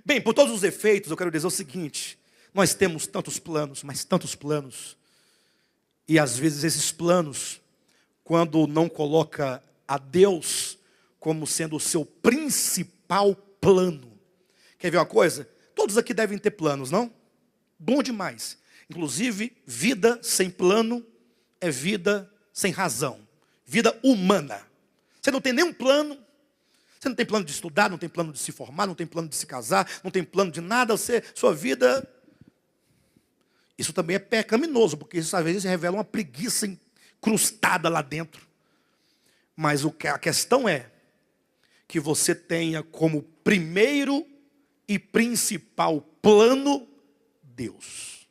Bem, por todos os efeitos, eu quero dizer o seguinte. Nós temos tantos planos, mas tantos planos. E às vezes esses planos, quando não coloca a Deus como sendo o seu principal plano. Quer ver uma coisa? Todos aqui devem ter planos, não? Bom demais. Inclusive, vida sem plano é vida sem razão. Vida humana. Você não tem nenhum plano. Você não tem plano de estudar, não tem plano de se formar, não tem plano de se casar, não tem plano de nada. Sua vida... Isso também é pecaminoso, porque isso às vezes revela uma preguiça incrustada lá dentro. Mas a questão é que você tenha como primeiro e principal plano Deus.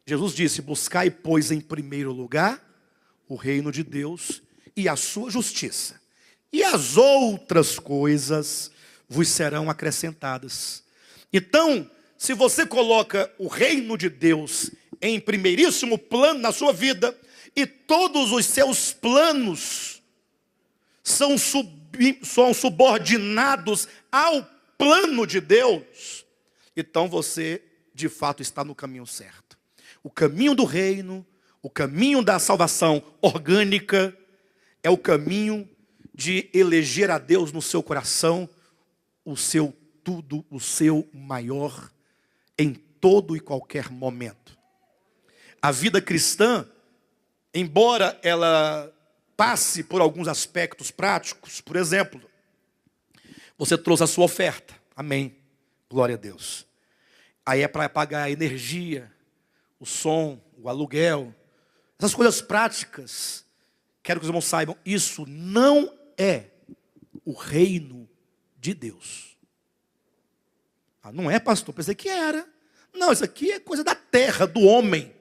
Jesus disse, buscai, pois, em primeiro lugar o reino de Deus e a sua justiça. E as outras coisas vos serão acrescentadas. Então, se você coloca o reino de Deus em primeiríssimo plano na sua vida, e todos os seus planos são subordinados ao plano de Deus, então você, de fato, está no caminho certo. O caminho do reino, o caminho da salvação orgânica, é o caminho de eleger a Deus no seu coração, o seu tudo, o seu maior, em todo e qualquer momento. A vida cristã, embora ela passe por alguns aspectos práticos, por exemplo, você trouxe a sua oferta, amém. Glória a Deus. Aí é para pagar a energia, o som, o aluguel, essas coisas práticas. Quero que os irmãos saibam, isso não é o reino de Deus. Ah, não é, pastor? Pensei que era. Não, isso aqui é coisa da terra, do homem.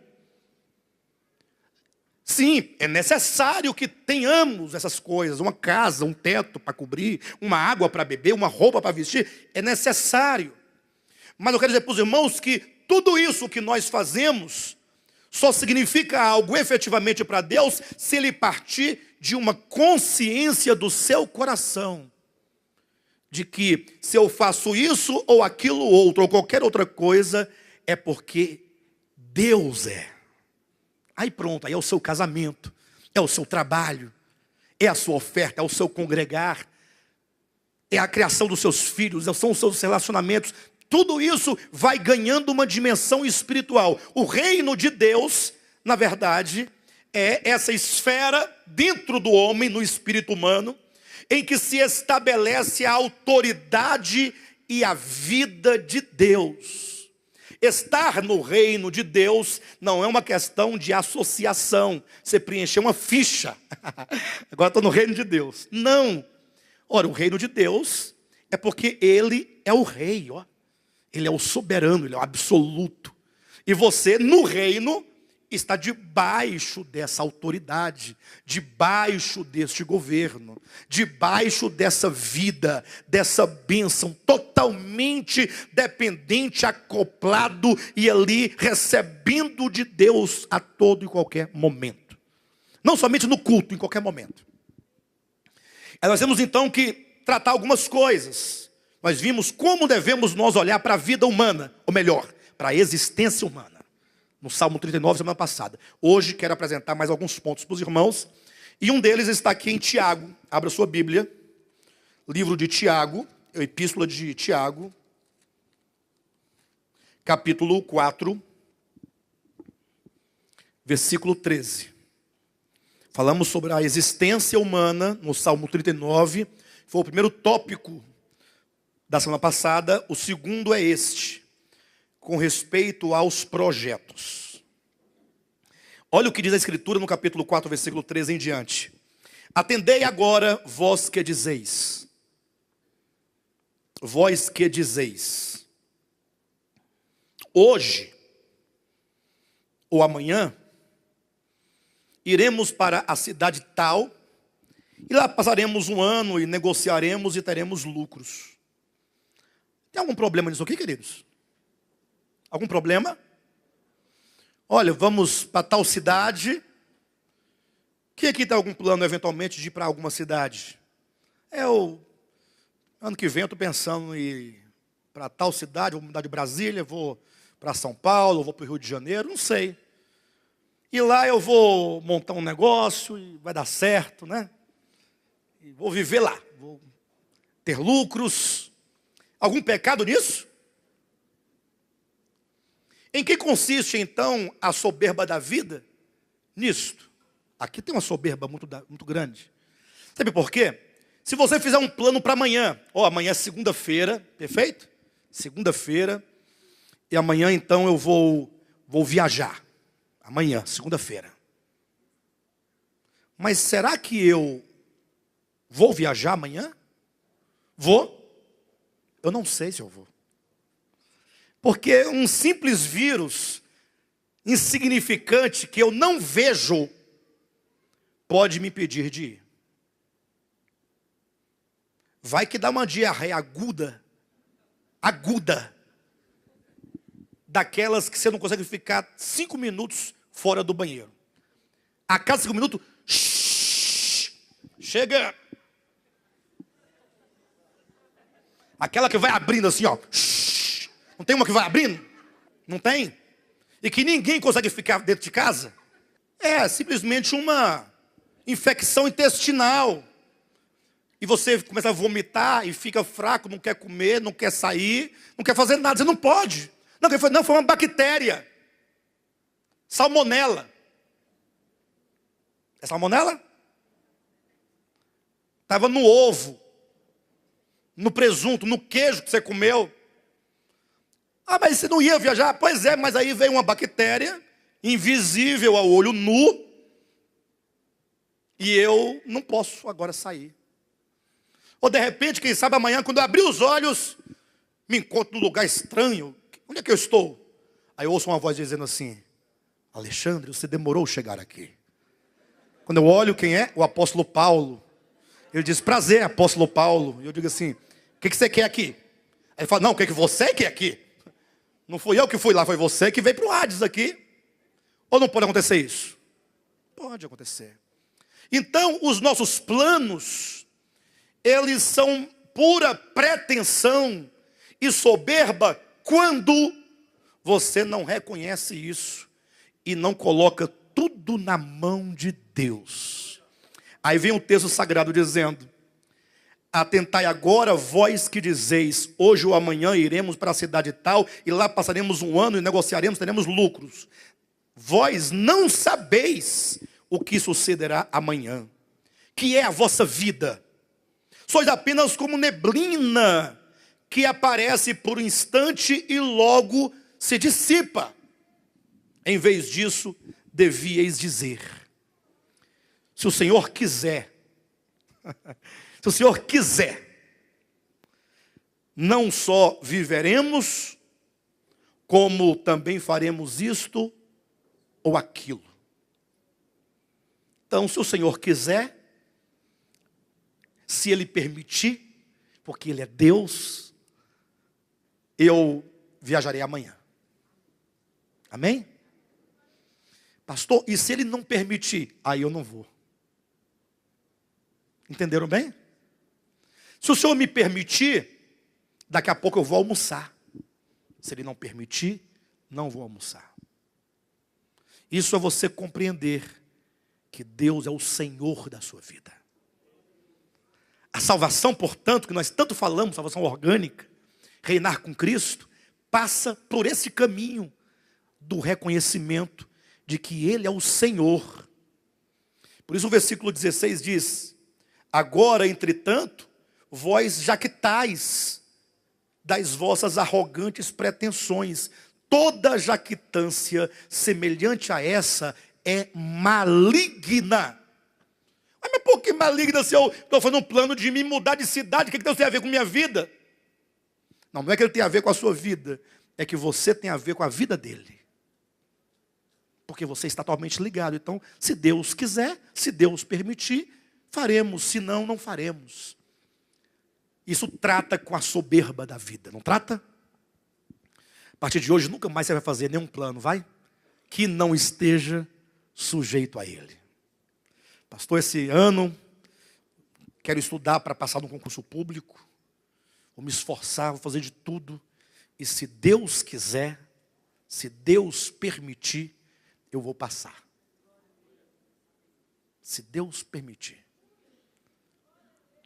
Sim, é necessário que tenhamos essas coisas, uma casa, um teto para cobrir, uma água para beber, uma roupa para vestir, é necessário. Mas eu quero dizer para os irmãos que tudo isso que nós fazemos só significa algo efetivamente para Deus se ele partir de uma consciência do seu coração. De que se eu faço isso ou aquilo outro, ou qualquer outra coisa, é porque Deus é. Aí pronto, aí é o seu casamento, é o seu trabalho, é a sua oferta, é o seu congregar, é a criação dos seus filhos, são os seus relacionamentos. Tudo isso vai ganhando uma dimensão espiritual. O reino de Deus, na verdade, é essa esfera dentro do homem, no espírito humano, em que se estabelece a autoridade e a vida de Deus. Estar no reino de Deus não é uma questão de associação. Você preencher uma ficha. Agora estou no reino de Deus. Não. Ora, o reino de Deus é porque Ele é o rei. Ó. Ele é o soberano, Ele é o absoluto. E você, no reino, está debaixo dessa autoridade, debaixo deste governo, debaixo dessa vida, dessa bênção, totalmente dependente, acoplado e ali recebendo de Deus a todo e qualquer momento. Não somente no culto, em qualquer momento. Aí nós temos então que tratar algumas coisas. Nós vimos como devemos nós olhar para a vida humana, ou melhor, para a existência humana. No Salmo 39, semana passada. Hoje quero apresentar mais alguns pontos para os irmãos. E um deles está aqui em Tiago. Abra sua Bíblia. Livro de Tiago. Epístola de Tiago. Capítulo 4. Versículo 13. Falamos sobre a existência humana no Salmo 39. Foi o primeiro tópico da semana passada. O segundo é este. Com respeito aos projetos. Olha o que diz a Escritura no capítulo 4, versículo 13 em diante. Atendei agora, vós que dizeis. Vós que dizeis. Hoje, ou amanhã, iremos para a cidade tal, e lá passaremos um ano e negociaremos e teremos lucros. Tem algum problema nisso aqui, queridos? Algum problema? Olha, vamos para tal cidade. Quem aqui tem algum plano, eventualmente, de ir para alguma cidade? Ano que vem eu estou pensando em ir para tal cidade, vou mudar de Brasília, vou para São Paulo, vou para o Rio de Janeiro, não sei. E lá eu vou montar um negócio e vai dar certo, né? E vou viver lá, vou ter lucros. Algum pecado nisso? Em que consiste, então, a soberba da vida? Nisto. Aqui tem uma soberba muito grande. Sabe por quê? Se você fizer um plano para amanhã, amanhã é segunda-feira, perfeito? Segunda-feira, e amanhã, então, eu vou viajar. Amanhã, segunda-feira. Mas será que eu vou viajar amanhã? Vou? Eu não sei se eu vou. Porque um simples vírus insignificante que eu não vejo pode me impedir de ir. Vai que dá uma diarreia aguda, daquelas que você não consegue ficar 5 minutos fora do banheiro. A cada 5 minutos, chega. Aquela que vai abrindo assim, ó. Não tem uma que vai abrindo? Não tem? E que ninguém consegue ficar dentro de casa? É simplesmente uma infecção intestinal. E você começa a vomitar e fica fraco, não quer comer, não quer sair, não quer fazer nada. Você não pode. Não, foi uma bactéria. Salmonela. É salmonela? Estava no ovo, no presunto, no queijo que você comeu. Ah, mas você não ia viajar? Pois é, mas aí vem uma bactéria invisível ao olho nu e eu não posso agora sair. Ou de repente, quem sabe amanhã, quando eu abrir os olhos, me encontro num lugar estranho. Onde é que eu estou? Aí eu ouço uma voz dizendo assim: Alexandre, você demorou a chegar aqui. Quando eu olho, quem é? O apóstolo Paulo. Ele diz: prazer, apóstolo Paulo. E eu digo assim: o que você quer aqui? Aí ele fala: não, o que você quer aqui? Não fui eu que fui lá, foi você que veio para o Hades aqui. Ou não pode acontecer isso? Pode acontecer. Então, os nossos planos, eles são pura pretensão e soberba quando você não reconhece isso e não coloca tudo na mão de Deus. Aí vem um texto sagrado dizendo: atentai agora, vós que dizeis, hoje ou amanhã iremos para a cidade tal, e lá passaremos um ano e negociaremos, teremos lucros. Vós não sabeis o que sucederá amanhã, que é a vossa vida. Sois apenas como neblina, que aparece por um instante e logo se dissipa. Em vez disso, devíeis dizer: se o Senhor quiser, se o Senhor quiser, não só viveremos, como também faremos isto ou aquilo. Então, se o Senhor quiser, se Ele permitir, porque Ele é Deus, eu viajarei amanhã. Amém? Pastor, e se Ele não permitir? Aí eu não vou. Entenderam bem? Se o Senhor me permitir, daqui a pouco eu vou almoçar. Se Ele não permitir, não vou almoçar. Isso é você compreender que Deus é o Senhor da sua vida. A salvação, portanto, que nós tanto falamos, salvação orgânica, reinar com Cristo, passa por esse caminho do reconhecimento de que Ele é o Senhor. Por isso o versículo 16 diz: agora, entretanto, vós jactais das vossas arrogantes pretensões. Toda jactância semelhante a essa é maligna. Mas por que maligna se eu estou fazendo um plano de me mudar de cidade? O que Deus tem a ver com minha vida? Não é que Ele tem a ver com a sua vida, é que você tem a ver com a vida dEle. Porque você está totalmente ligado. Então, se Deus quiser, se Deus permitir, faremos, se não, não faremos. Isso trata com a soberba da vida, não trata? A partir de hoje, nunca mais você vai fazer nenhum plano, vai? Que não esteja sujeito a ele. Pastor, esse ano, quero estudar para passar no concurso público. Vou me esforçar, vou fazer de tudo. E se Deus quiser, se Deus permitir, eu vou passar. Se Deus permitir.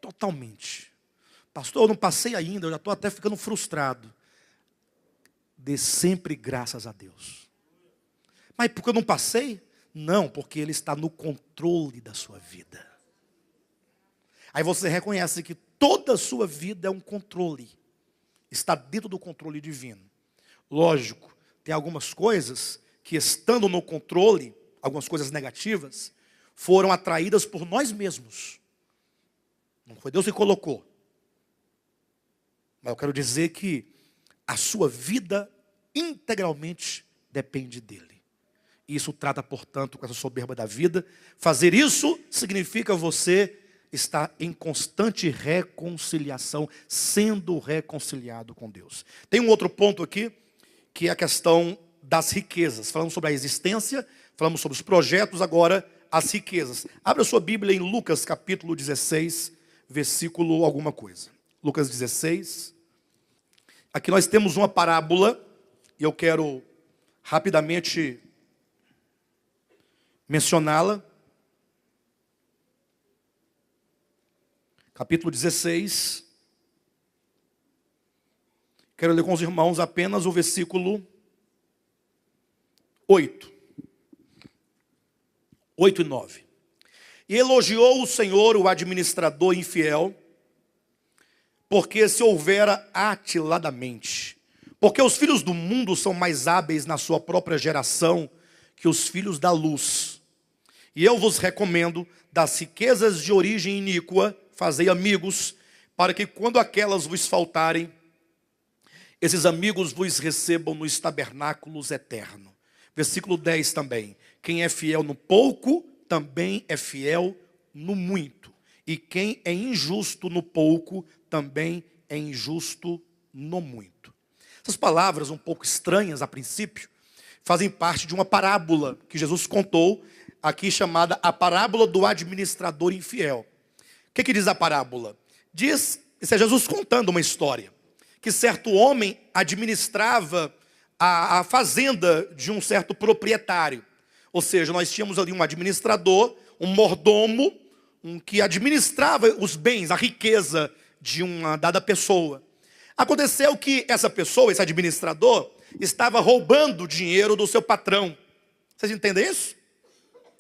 Totalmente. Pastor, eu não passei ainda, eu já estou até ficando frustrado. Dê sempre graças a Deus. Mas porque eu não passei? Não, porque Ele está no controle da sua vida. Aí você reconhece que toda a sua vida é um controle. Está dentro do controle divino. Lógico, tem algumas coisas que, estando no controle, algumas coisas negativas, foram atraídas por nós mesmos. Não foi Deus que colocou. Mas eu quero dizer que a sua vida integralmente depende dEle. E isso trata, portanto, com essa soberba da vida. Fazer isso significa você estar em constante reconciliação, sendo reconciliado com Deus. Tem um outro ponto aqui, que é a questão das riquezas. Falamos sobre a existência, falamos sobre os projetos, agora as riquezas. Abra sua Bíblia em Lucas capítulo 16, versículo alguma coisa. Lucas 16. Aqui nós temos uma parábola, e eu quero rapidamente mencioná-la. Capítulo 16. Quero ler com os irmãos apenas o versículo 8. 8 e 9. E elogiou o Senhor o administrador infiel, porque se houvera atiladamente Porque os filhos do mundo são mais hábeis na sua própria geração que os filhos da luz. E eu vos recomendo, das riquezas de origem iníqua, fazei amigos, para que quando aquelas vos faltarem, esses amigos vos recebam nos tabernáculos eternos. Versículo 10 também. Quem é fiel no pouco, também é fiel no muito. E quem é injusto no pouco, também é injusto no muito. Essas palavras, um pouco estranhas a princípio, fazem parte de uma parábola que Jesus contou, aqui chamada a parábola do administrador infiel. O que diz a parábola? Diz, isso é Jesus contando uma história, que certo homem administrava a fazenda de um certo proprietário. Ou seja, nós tínhamos ali um administrador, um mordomo, que administrava os bens, a riqueza de uma dada pessoa. Aconteceu que essa pessoa, esse administrador, estava roubando o dinheiro do seu patrão. Vocês entendem isso?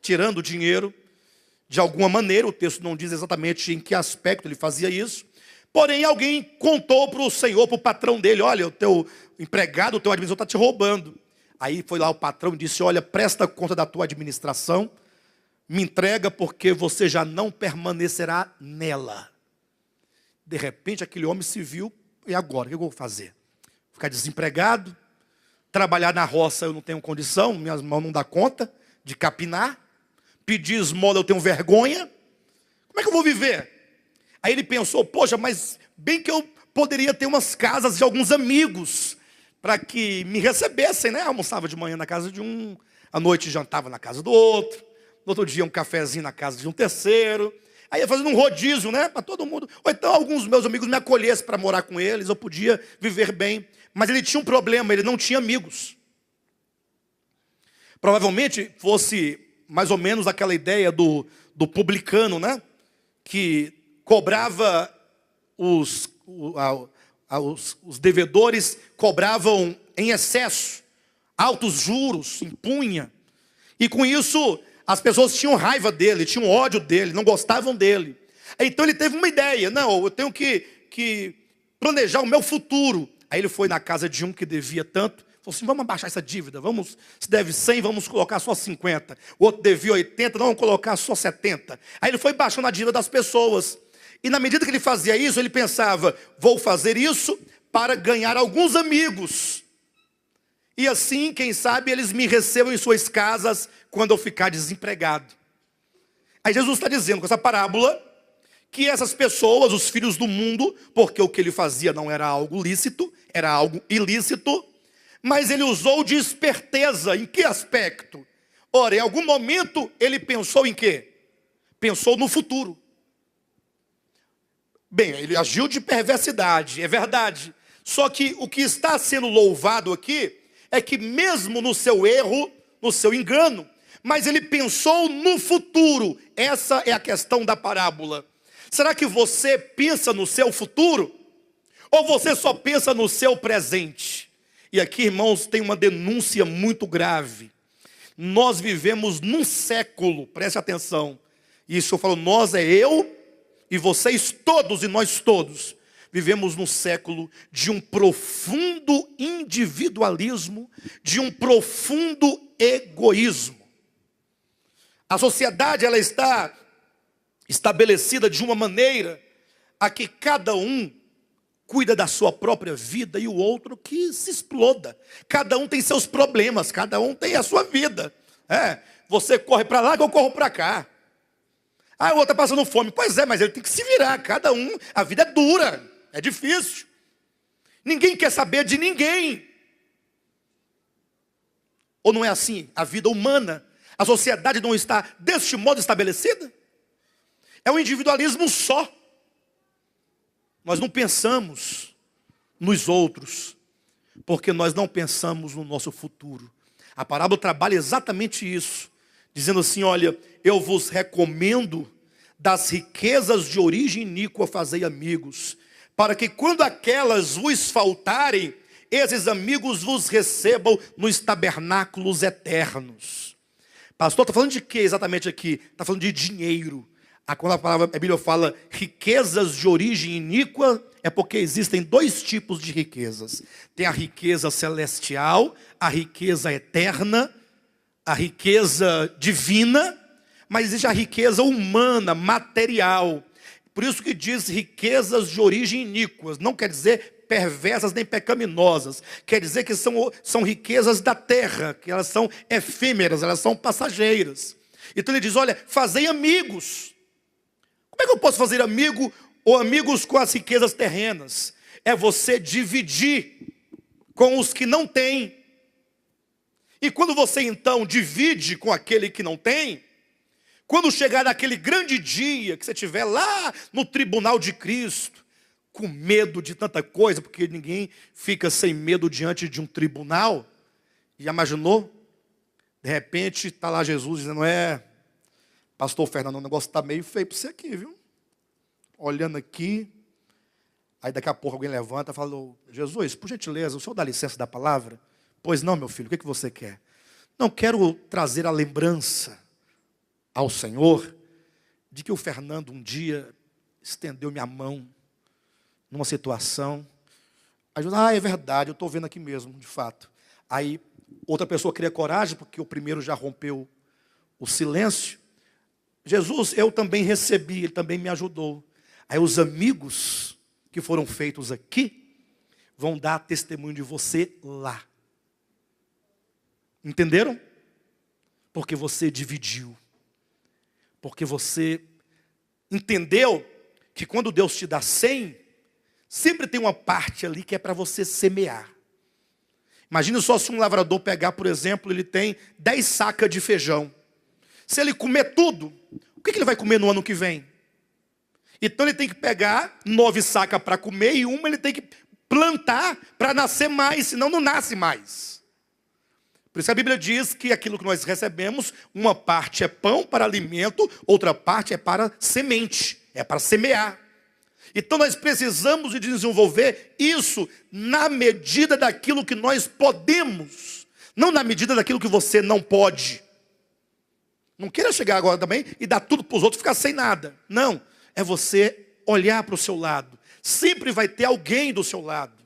Tirando o dinheiro de alguma maneira, o texto não diz exatamente em que aspecto ele fazia isso. Porém, alguém contou para o senhor, para o patrão dele: olha, o teu empregado, o teu administrador está te roubando. Aí foi lá o patrão e disse: olha, presta conta da tua administração, me entrega porque você já não permanecerá nela. De repente aquele homem se viu: e agora, o que eu vou fazer? Ficar desempregado? Trabalhar na roça eu não tenho condição, minhas mãos não dão conta de capinar. Pedir esmola eu tenho vergonha. Como é que eu vou viver? Aí ele pensou: poxa, mas bem que eu poderia ter umas casas de alguns amigos para que me recebessem, né? Almoçava de manhã na casa de um, à noite jantava na casa do outro, no outro dia um cafezinho na casa de um terceiro. Aí ia fazendo um rodízio, né? Para todo mundo. Ou então alguns meus amigos me acolhessem para morar com eles, eu podia viver bem. Mas ele tinha um problema, ele não tinha amigos. Provavelmente fosse mais ou menos aquela ideia do publicano, né? Que cobrava os devedores, cobravam em excesso, altos juros, impunha. E com isso as pessoas tinham raiva dele, tinham ódio dele, não gostavam dele. Então ele teve uma ideia: não, eu tenho que planejar o meu futuro. Aí ele foi na casa de um que devia tanto, falou assim: vamos abaixar essa dívida, se deve 100, vamos colocar só 50. O outro devia 80, vamos colocar só 70. Aí ele foi baixando a dívida das pessoas. E na medida que ele fazia isso, ele pensava: vou fazer isso para ganhar alguns amigos. E assim, quem sabe, eles me recebam em suas casas quando eu ficar desempregado. Aí Jesus está dizendo com essa parábola que essas pessoas, os filhos do mundo, porque o que ele fazia não era algo lícito, era algo ilícito, mas ele usou de esperteza. Em que aspecto? Ora, em algum momento ele pensou em quê? Pensou no futuro. Bem, ele agiu de perversidade, é verdade. Só que o que está sendo louvado aqui é que mesmo no seu erro, no seu engano, mas ele pensou no futuro. Essa é a questão da parábola. Será que você pensa no seu futuro? Ou você só pensa no seu presente? E aqui, irmãos, tem uma denúncia muito grave. Nós vivemos num século, preste atenção. Isso eu falo, nós é eu e vocês todos e nós todos. Vivemos num século de um profundo individualismo, de um profundo egoísmo. A sociedade, ela está estabelecida de uma maneira a que cada um cuida da sua própria vida e o outro que se exploda. Cada um tem seus problemas, cada um tem a sua vida. Você corre para lá que eu corro para cá. O outro está passando fome. Pois é, mas ele tem que se virar. Cada um, a vida é dura, é difícil. Ninguém quer saber de ninguém. Ou não é assim? A vida humana, a sociedade não está deste modo estabelecida? É um individualismo só. Nós não pensamos nos outros, porque nós não pensamos no nosso futuro. A parábola trabalha exatamente isso, dizendo assim: olha, eu vos recomendo das riquezas de origem iníqua fazei amigos, para que quando aquelas vos faltarem, esses amigos vos recebam nos tabernáculos eternos. Pastor, está falando de quê exatamente aqui? Está falando de dinheiro. Quando a Bíblia fala riquezas de origem iníqua, é porque existem dois tipos de riquezas. Tem a riqueza celestial, a riqueza eterna, a riqueza divina, mas existe a riqueza humana, material. Por isso que diz riquezas de origem iníquas. Não quer dizer perversas nem pecaminosas. Quer dizer que são riquezas da terra, que elas são efêmeras, elas são passageiras. Então ele diz, olha, fazei amigos. Como é que eu posso fazer amigo ou amigos com as riquezas terrenas? É você dividir com os que não têm. E quando você então divide com aquele que não tem, quando chegar naquele grande dia que você estiver lá no tribunal de Cristo, com medo de tanta coisa, porque ninguém fica sem medo diante de um tribunal, já imaginou? De repente está lá Jesus dizendo, pastor Fernando, o negócio está meio feio para você aqui, viu? Olhando aqui, aí daqui a pouco alguém levanta e fala, Jesus, por gentileza, o senhor dá licença da palavra? Pois não, meu filho, o que você quer? Não, quero trazer a lembrança ao Senhor de que o Fernando um dia estendeu minha mão numa situação. Aí eu, é verdade, eu estou vendo aqui mesmo, de fato. Aí outra pessoa cria coragem, porque o primeiro já rompeu o silêncio. Jesus, eu também recebi, ele também me ajudou. Aí os amigos que foram feitos aqui vão dar testemunho de você lá. Entenderam? Porque você dividiu. Porque você entendeu que quando Deus te dá 100, sempre tem uma parte ali que é para você semear. Imagina só se um lavrador pegar, por exemplo, ele tem 10 sacas de feijão. Se ele comer tudo, o que ele vai comer no ano que vem? Então ele tem que pegar 9 sacas para comer e uma ele tem que plantar para nascer mais, senão não nasce mais. Por isso a Bíblia diz que aquilo que nós recebemos, uma parte é pão para alimento, outra parte é para semente, é para semear. Então nós precisamos de desenvolver isso na medida daquilo que nós podemos, não na medida daquilo que você não pode. Não queira chegar agora também e dar tudo para os outros e ficar sem nada. Não, é você olhar para o seu lado. Sempre vai ter alguém do seu lado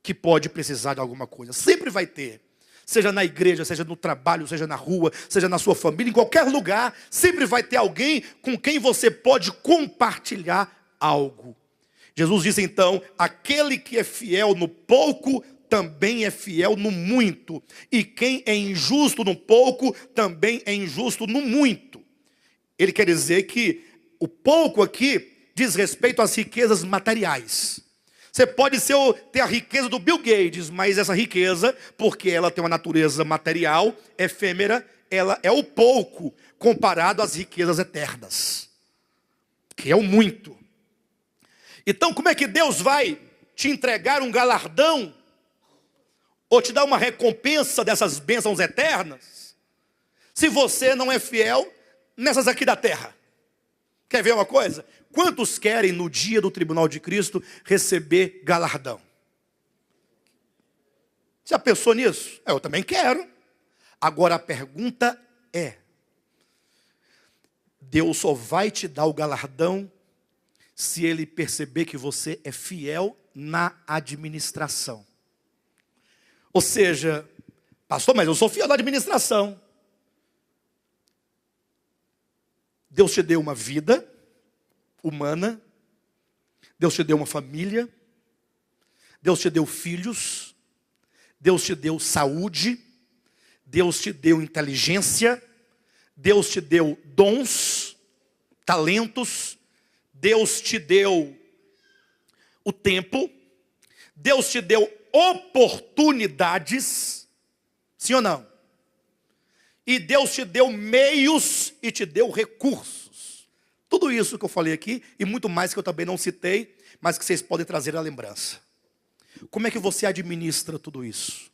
que pode precisar de alguma coisa. Sempre vai ter. Seja na igreja, seja no trabalho, seja na rua, seja na sua família, em qualquer lugar, sempre vai ter alguém com quem você pode compartilhar algo. Jesus disse então, aquele que é fiel no pouco, também é fiel no muito. E quem é injusto no pouco, também é injusto no muito. Ele quer dizer que o pouco aqui diz respeito às riquezas materiais. Você pode ter a riqueza do Bill Gates, mas essa riqueza, porque ela tem uma natureza material, efêmera, ela é o pouco comparado às riquezas eternas, que é o muito. Então, como é que Deus vai te entregar um galardão, ou te dar uma recompensa dessas bênçãos eternas, se você não é fiel nessas aqui da terra? Quer ver uma coisa? Quantos querem no dia do tribunal de Cristo receber galardão? Já pensou nisso? Eu também quero. Agora a pergunta é, Deus só vai te dar o galardão se Ele perceber que você é fiel na administração. Ou seja, pastor, mas eu sou fiel na administração. Deus te deu uma vida humana, Deus te deu uma família, Deus te deu filhos, Deus te deu saúde, Deus te deu inteligência, Deus te deu dons, talentos, Deus te deu o tempo, Deus te deu oportunidades, sim ou não? E Deus te deu meios e te deu recursos. Tudo isso que eu falei aqui, e muito mais que eu também não citei, mas que vocês podem trazer à lembrança. Como é que você administra tudo isso?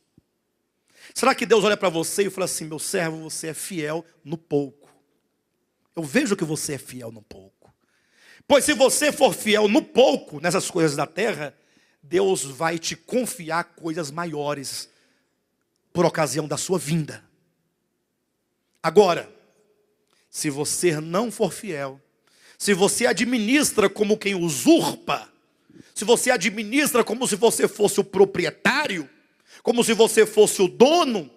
Será que Deus olha para você e fala assim, meu servo, você é fiel no pouco. Eu vejo que você é fiel no pouco. Pois se você for fiel no pouco, nessas coisas da terra, Deus vai te confiar coisas maiores, por ocasião da sua vinda. Agora, se você não for fiel, se você administra como quem usurpa, se você administra como se você fosse o proprietário, como se você fosse o dono,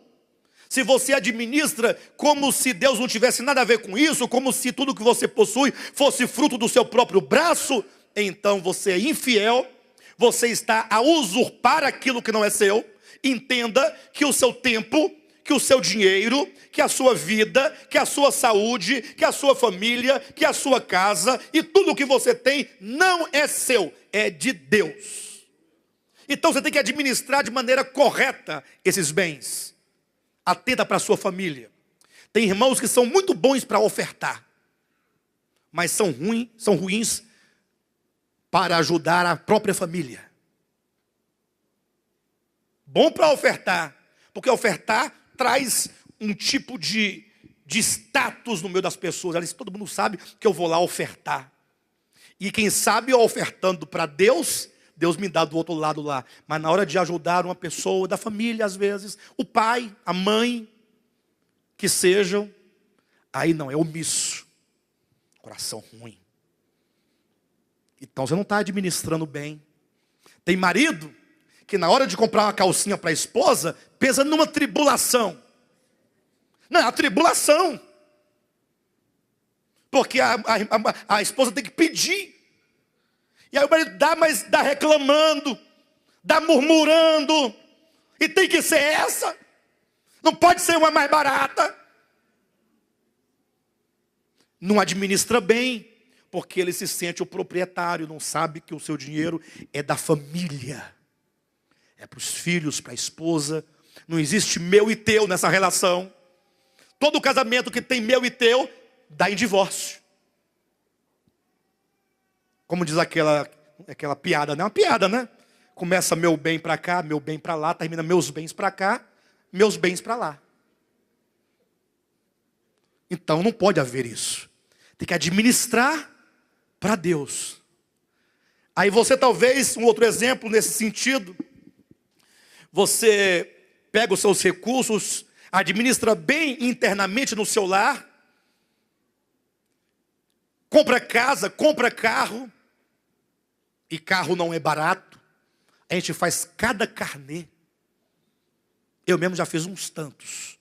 se você administra como se Deus não tivesse nada a ver com isso, como se tudo que você possui fosse fruto do seu próprio braço, então você é infiel, você está a usurpar aquilo que não é seu. Entenda que o seu tempo, que o seu dinheiro, que a sua vida, que a sua saúde, que a sua família, que a sua casa e tudo que você tem não é seu, é de Deus. Então você tem que administrar de maneira correta esses bens. Atenta para a sua família. Tem irmãos que são muito bons para ofertar, mas são ruins para ajudar a própria família. Bom para ofertar, porque ofertar traz um tipo de status no meio das pessoas. Elas, todo mundo sabe que eu vou lá ofertar. E quem sabe eu ofertando para Deus, Deus me dá do outro lado lá. Mas na hora de ajudar uma pessoa da família, às vezes, o pai, a mãe, que sejam, aí não, é omisso. Coração ruim. Então você não está administrando bem. Tem marido que na hora de comprar uma calcinha para a esposa, pensa numa tribulação. Não, a tribulação. Porque a esposa tem que pedir. E aí o marido dá, mas dá reclamando, dá murmurando. E tem que ser essa. Não pode ser uma mais barata. Não administra bem, porque ele se sente o proprietário, não sabe que o seu dinheiro é da família. É para os filhos, para a esposa. Não existe meu e teu nessa relação. Todo casamento que tem meu e teu, dá em divórcio. Como diz aquela piada, né? Uma piada, né? Começa meu bem para cá, meu bem para lá, termina meus bens para cá, meus bens para lá. Então não pode haver isso. Tem que administrar para Deus. Aí você talvez, um outro exemplo nesse sentido, você pega os seus recursos, administra bem internamente no seu lar, compra casa, compra carro, e carro não é barato. A gente faz cada carnê. Eu mesmo já fiz uns tantos.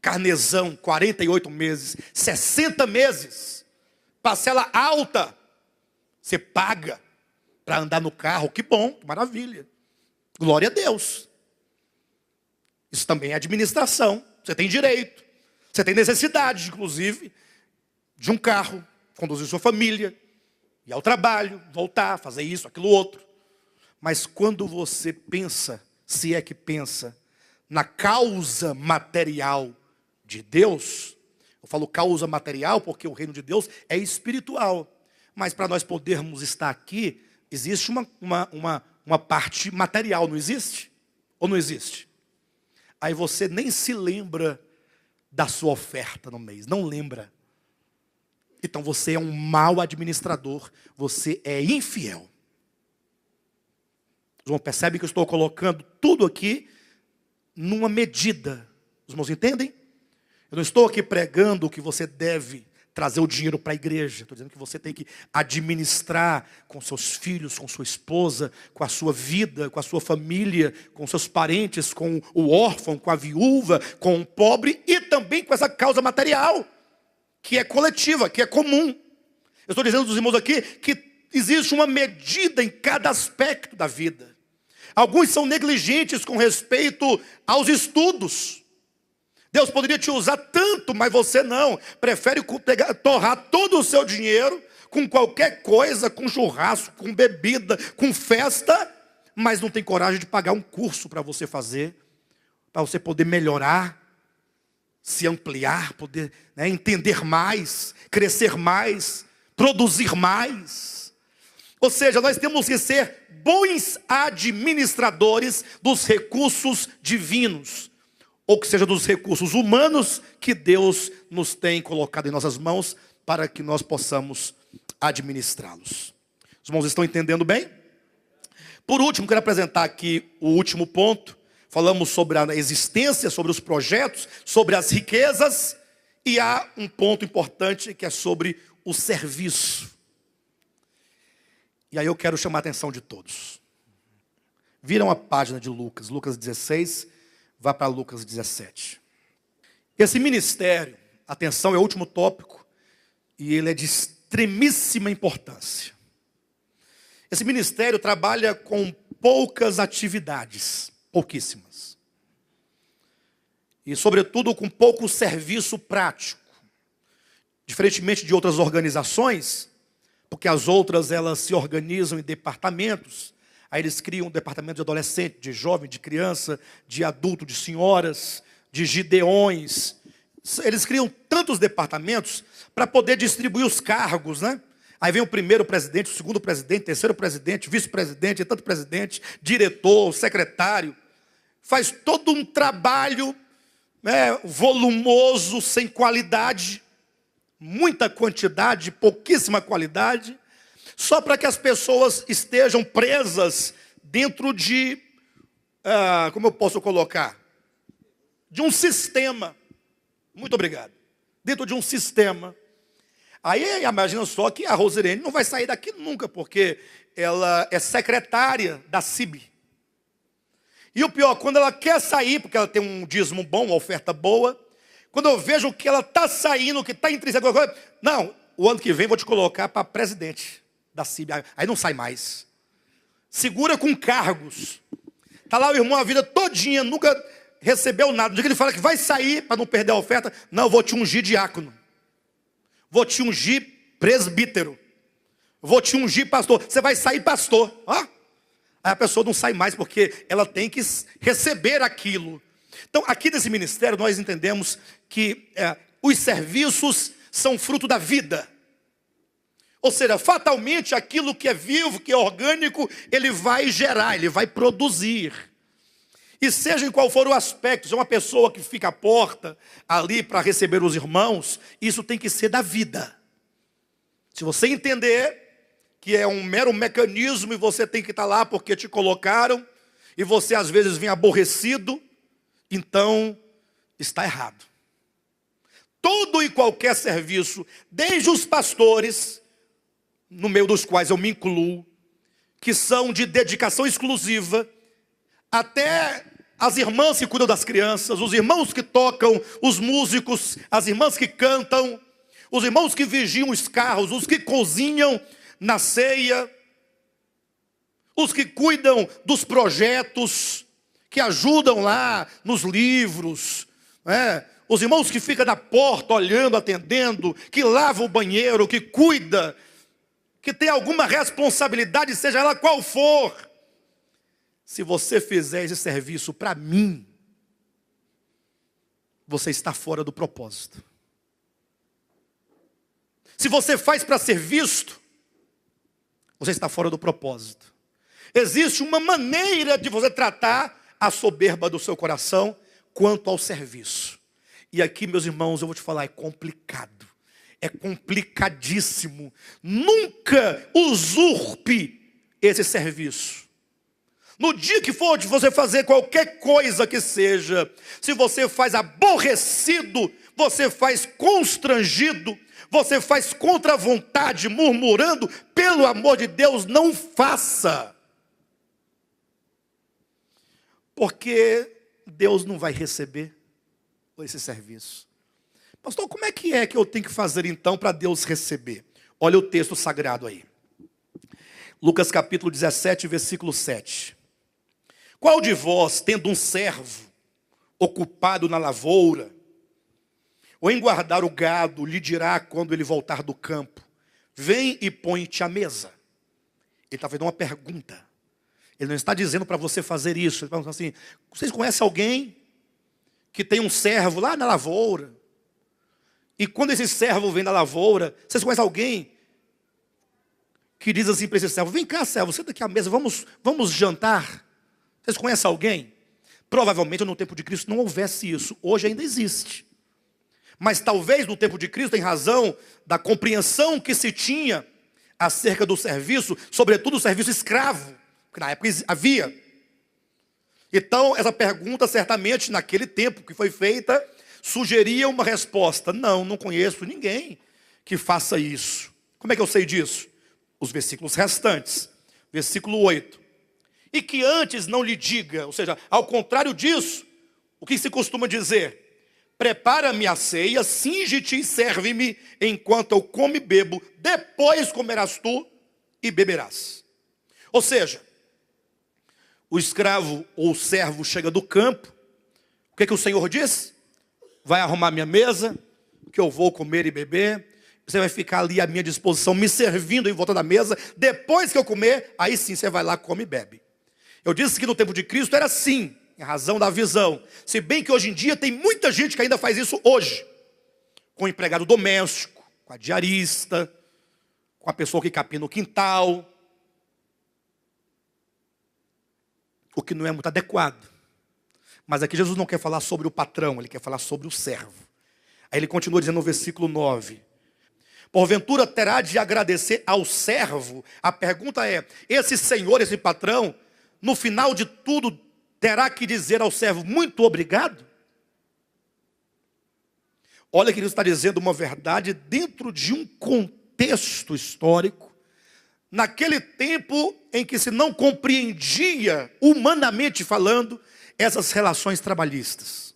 Carnezão, 48 meses, 60 meses. Parcela alta. Você paga para andar no carro. Que bom, que maravilha. Glória a Deus. Isso também é administração. Você tem direito. Você tem necessidade, inclusive, de um carro. Conduzir sua família. Ir ao trabalho, voltar, fazer isso, aquilo outro. Mas quando você pensa, se é que pensa, na causa material de Deus, eu falo causa material porque o reino de Deus é espiritual. Mas para nós podermos estar aqui, existe uma parte material, não existe? Ou não existe? Aí você nem se lembra da sua oferta no mês, não lembra. Então você é um mau administrador, você é infiel. Os irmãos percebem que eu estou colocando tudo aqui numa medida. Os irmãos entendem? Eu não estou aqui pregando que você deve trazer o dinheiro para a igreja. Estou dizendo que você tem que administrar com seus filhos, com sua esposa, com a sua vida, com a sua família, com seus parentes, com o órfão, com a viúva, com o pobre e também com essa causa material, que é coletiva, que é comum. Eu estou dizendo dos irmãos aqui que existe uma medida em cada aspecto da vida. Alguns são negligentes com respeito aos estudos. Deus poderia te usar tanto, mas você não. Prefere torrar todo o seu dinheiro com qualquer coisa, com churrasco, com bebida, com festa, mas não tem coragem de pagar um curso para você fazer, para você poder melhorar, se ampliar, poder entender mais, crescer mais, produzir mais. Ou seja, nós temos que ser bons administradores dos recursos divinos, ou que seja dos recursos humanos que Deus nos tem colocado em nossas mãos para que nós possamos administrá-los. Os irmãos estão entendendo bem? Por último, quero apresentar aqui o último ponto. Falamos sobre a existência, sobre os projetos, sobre as riquezas. E há um ponto importante que é sobre o serviço. E aí eu quero chamar a atenção de todos. Viram a página de Lucas, Lucas 16, vá para Lucas 17. Esse ministério, atenção, é o último tópico, e ele é de extremíssima importância. Esse ministério trabalha com poucas atividades, pouquíssimas. E sobretudo com pouco serviço prático. Diferentemente de outras organizações, porque as outras elas se organizam em departamentos. Aí eles criam um departamento de adolescente, de jovem, de criança, de adulto, de senhoras, de gideões. Eles criam tantos departamentos para poder distribuir os cargos, né? Aí vem o primeiro presidente, o segundo presidente, terceiro presidente, vice-presidente, tanto presidente, diretor, secretário. Faz todo um trabalho, né, volumoso, sem qualidade, muita quantidade, pouquíssima qualidade, só para que as pessoas estejam presas dentro de, como eu posso colocar? De um sistema. Muito obrigado. Dentro de um sistema. Aí imagina só que a Rosirene não vai sair daqui nunca, porque ela é secretária da CIB. E o pior, quando ela quer sair, porque ela tem um dízimo bom, uma oferta boa, quando eu vejo que ela está saindo, que está intrínseca, não, o ano que vem vou te colocar para presidente da CIB. Aí não sai mais. Segura com cargos. Está lá o irmão a vida todinha, nunca recebeu nada. No dia que ele fala que vai sair para não perder a oferta, não, eu vou te ungir diácono. Vou te ungir presbítero. Vou te ungir pastor. Você vai sair pastor. Aí a pessoa não sai mais porque ela tem que receber aquilo. Então, aqui nesse ministério, nós entendemos que os serviços são fruto da vida. Ou seja, fatalmente, aquilo que é vivo, que é orgânico, ele vai gerar, ele vai produzir. E seja em qual for o aspecto, se é uma pessoa que fica à porta ali para receber os irmãos, isso tem que ser da vida. Se você entender que é um mero mecanismo e você tem que estar lá porque te colocaram, e você às vezes vem aborrecido, então está errado. Todo e qualquer serviço, desde os pastores, no meio dos quais eu me incluo, que são de dedicação exclusiva, até as irmãs que cuidam das crianças, os irmãos que tocam, os músicos, as irmãs que cantam, os irmãos que vigiam os carros, os que cozinham na ceia, os que cuidam dos projetos, que ajudam lá nos livros, os irmãos que ficam na porta olhando, atendendo, que lavam o banheiro, que cuida, que tem alguma responsabilidade, seja ela qual for. Se você fizer esse serviço para mim, você está fora do propósito. Se você faz para ser visto, você está fora do propósito. Existe uma maneira de você tratar a soberba do seu coração quanto ao serviço. E aqui, meus irmãos, eu vou te falar, é complicado. É complicadíssimo. Nunca usurpe esse serviço. No dia que for de você fazer qualquer coisa que seja, se você faz aborrecido, você faz constrangido, você faz contra a vontade, murmurando, pelo amor de Deus, não faça. Porque Deus não vai receber esse serviço. Pastor, como é que eu tenho que fazer então para Deus receber? Olha o texto sagrado aí. Lucas capítulo 17, versículo 7. Qual de vós, tendo um servo ocupado na lavoura, ou em guardar o gado, lhe dirá quando ele voltar do campo, vem e põe-te à mesa? Ele está fazendo uma pergunta. Ele não está dizendo para você fazer isso. Ele está falando assim, vocês conhecem alguém que tem um servo lá na lavoura? E quando esse servo vem da lavoura, vocês conhecem alguém que diz assim para esse servo, vem cá servo, senta aqui à mesa, vamos jantar? Vocês conhecem alguém? Provavelmente no tempo de Cristo não houvesse isso. Hoje ainda existe. Mas talvez no tempo de Cristo, em razão da compreensão que se tinha acerca do serviço, sobretudo o serviço escravo, que na época havia. Então, essa pergunta, certamente, naquele tempo que foi feita, sugeria uma resposta. Não conheço ninguém que faça isso. Como é que eu sei disso? os versículos restantes. Versículo 8. E que antes não lhe diga, ou seja, ao contrário disso, o que se costuma dizer? Prepara-me a ceia, cinge-te e serve-me enquanto eu como e bebo, depois comerás tu e beberás. Ou seja, o escravo ou o servo chega do campo, o que o Senhor diz? Vai arrumar minha mesa, que eu vou comer e beber, você vai ficar ali à minha disposição, me servindo em volta da mesa, depois que eu comer, aí sim você vai lá, come e bebe. Eu disse que no tempo de Cristo era assim, em razão da visão. Se bem que hoje em dia tem muita gente que ainda faz isso hoje. Com o empregado doméstico, com a diarista, com a pessoa que capina no quintal. O que não é muito adequado. Mas aqui Jesus não quer falar sobre o patrão, ele quer falar sobre o servo. Aí ele continua dizendo no versículo 9. Porventura terá de agradecer ao servo? A pergunta é, esse senhor, esse patrão, no final de tudo, terá que dizer ao servo, muito obrigado? Olha que ele está dizendo uma verdade dentro de um contexto histórico, naquele tempo em que se não compreendia, humanamente falando, essas relações trabalhistas.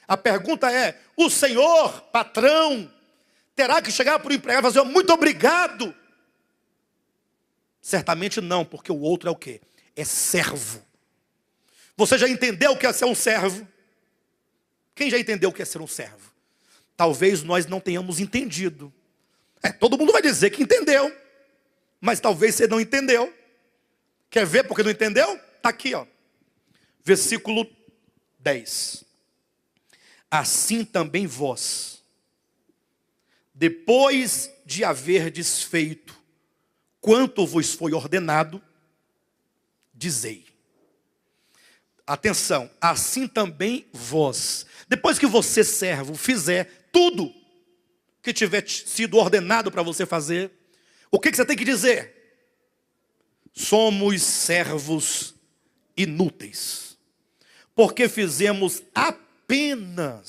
A pergunta é, o senhor, patrão, terá que chegar para o empregado e fazer muito obrigado? Certamente não, porque o outro é o quê? É servo. Você já entendeu o que é ser um servo? Quem já entendeu o que é ser um servo? Talvez nós não tenhamos entendido. Todo mundo vai dizer que entendeu, mas talvez você não entendeu. Quer ver porque não entendeu? Está aqui, ó. Versículo 10. Assim também vós, depois de haver desfeito quanto vos foi ordenado, dizei. Atenção, assim também vós, depois que você, servo, fizer tudo que tiver sido ordenado para você fazer, o que você tem que dizer? Somos servos inúteis, porque fizemos apenas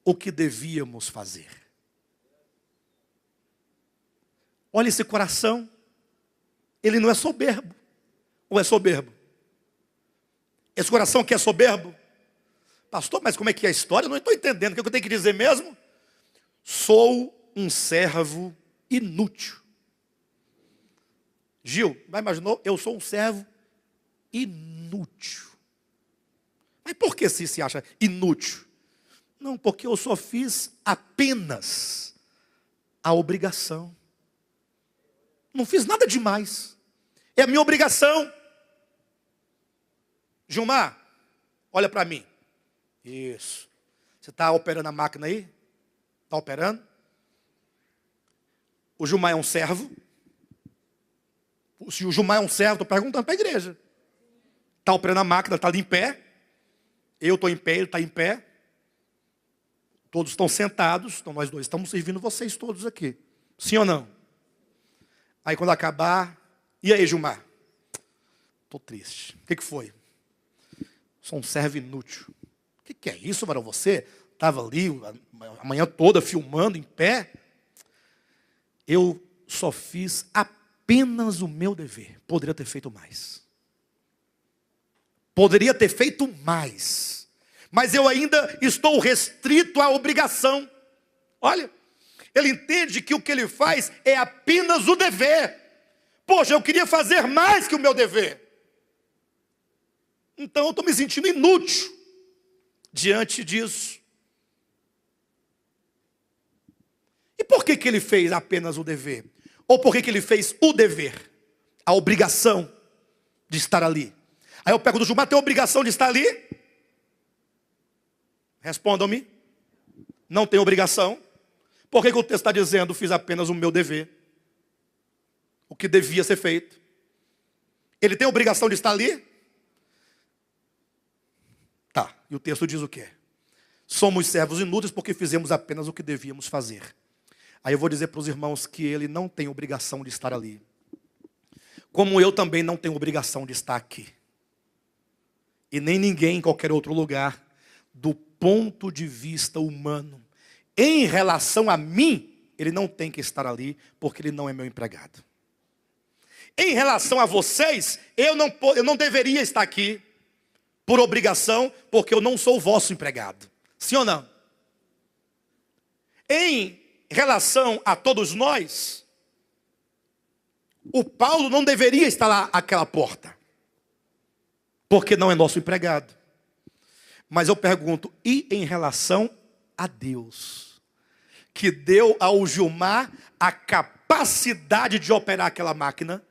o que devíamos fazer. Olha esse coração, ele não é soberbo, ou é soberbo? Esse coração que é soberbo? Pastor, mas como é que é a história? Eu não estou entendendo, o que eu tenho que dizer mesmo? Sou um servo inútil. Gil, já imaginou? Eu sou um servo inútil. Mas por que se acha inútil? Não, porque eu só fiz apenas a obrigação. Não fiz nada demais. É a minha obrigação. Gilmar, olha para mim. Isso. Você está operando a máquina aí? Está operando? O Gilmar é um servo? Se o Gilmar é um servo, estou perguntando para a igreja. Está operando a máquina, está ali em pé. Eu estou em pé, ele está em pé. Todos estão sentados, então nós dois estamos servindo vocês todos aqui. Sim ou não? Aí quando acabar, e aí, Gilmar? Estou triste. O que foi? Sou um servo inútil. O que é isso, varão? Você estava ali a manhã toda filmando em pé. Eu só fiz apenas o meu dever. Poderia ter feito mais. Poderia ter feito mais. Mas eu ainda estou restrito à obrigação. Olha, ele entende que o que ele faz é apenas o dever. Poxa, eu queria fazer mais que o meu dever. Então eu estou me sentindo inútil diante disso. E por que ele fez apenas o dever? Ou por que ele fez o dever? A obrigação de estar ali. Aí eu pergunto, Gilmar, tem obrigação de estar ali? Respondam-me. Não tem obrigação. Por que o texto está dizendo, fiz apenas o meu dever? O que devia ser feito. Ele tem obrigação de estar ali? Tá, e o texto diz o quê? Somos servos inúteis porque fizemos apenas o que devíamos fazer. Aí eu vou dizer para os irmãos que ele não tem obrigação de estar ali. Como eu também não tenho obrigação de estar aqui. E nem ninguém em qualquer outro lugar, do ponto de vista humano. Em relação a mim, ele não tem que estar ali, porque ele não é meu empregado. Em relação a vocês, eu não deveria estar aqui por obrigação, porque eu não sou o vosso empregado. Sim ou não? Em relação a todos nós, o Paulo não deveria estar lá àquela porta, porque não é nosso empregado. Mas eu pergunto, e em relação a Deus, que deu ao Gilmar a capacidade de operar aquela máquina,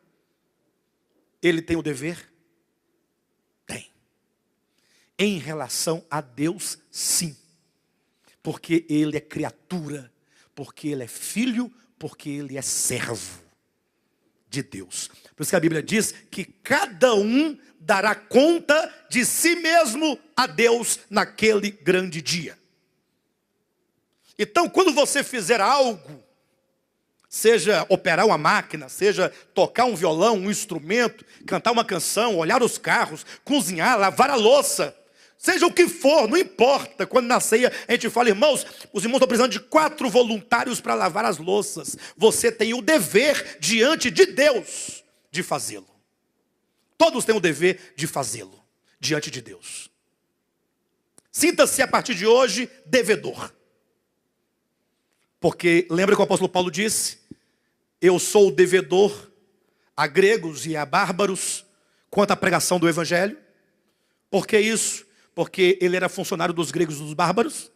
ele tem o dever? Tem. Em relação a Deus, sim. Porque ele é criatura, porque ele é filho, porque ele é servo de Deus. Por isso que a Bíblia diz que cada um dará conta de si mesmo a Deus naquele grande dia. Então, quando você fizer algo, seja operar uma máquina, seja tocar um violão, um instrumento, cantar uma canção, olhar os carros, cozinhar, lavar a louça, seja o que for, não importa. Quando na ceia a gente fala, irmãos, os irmãos estão precisando de 4 voluntários para lavar as louças. Você tem o dever diante de Deus de fazê-lo. Todos têm o dever de fazê-lo diante de Deus. Sinta-se a partir de hoje devedor. Porque lembra que o apóstolo Paulo disse: eu sou o devedor a gregos e a bárbaros quanto à pregação do evangelho. Por que isso? Porque ele era funcionário dos gregos e dos bárbaros?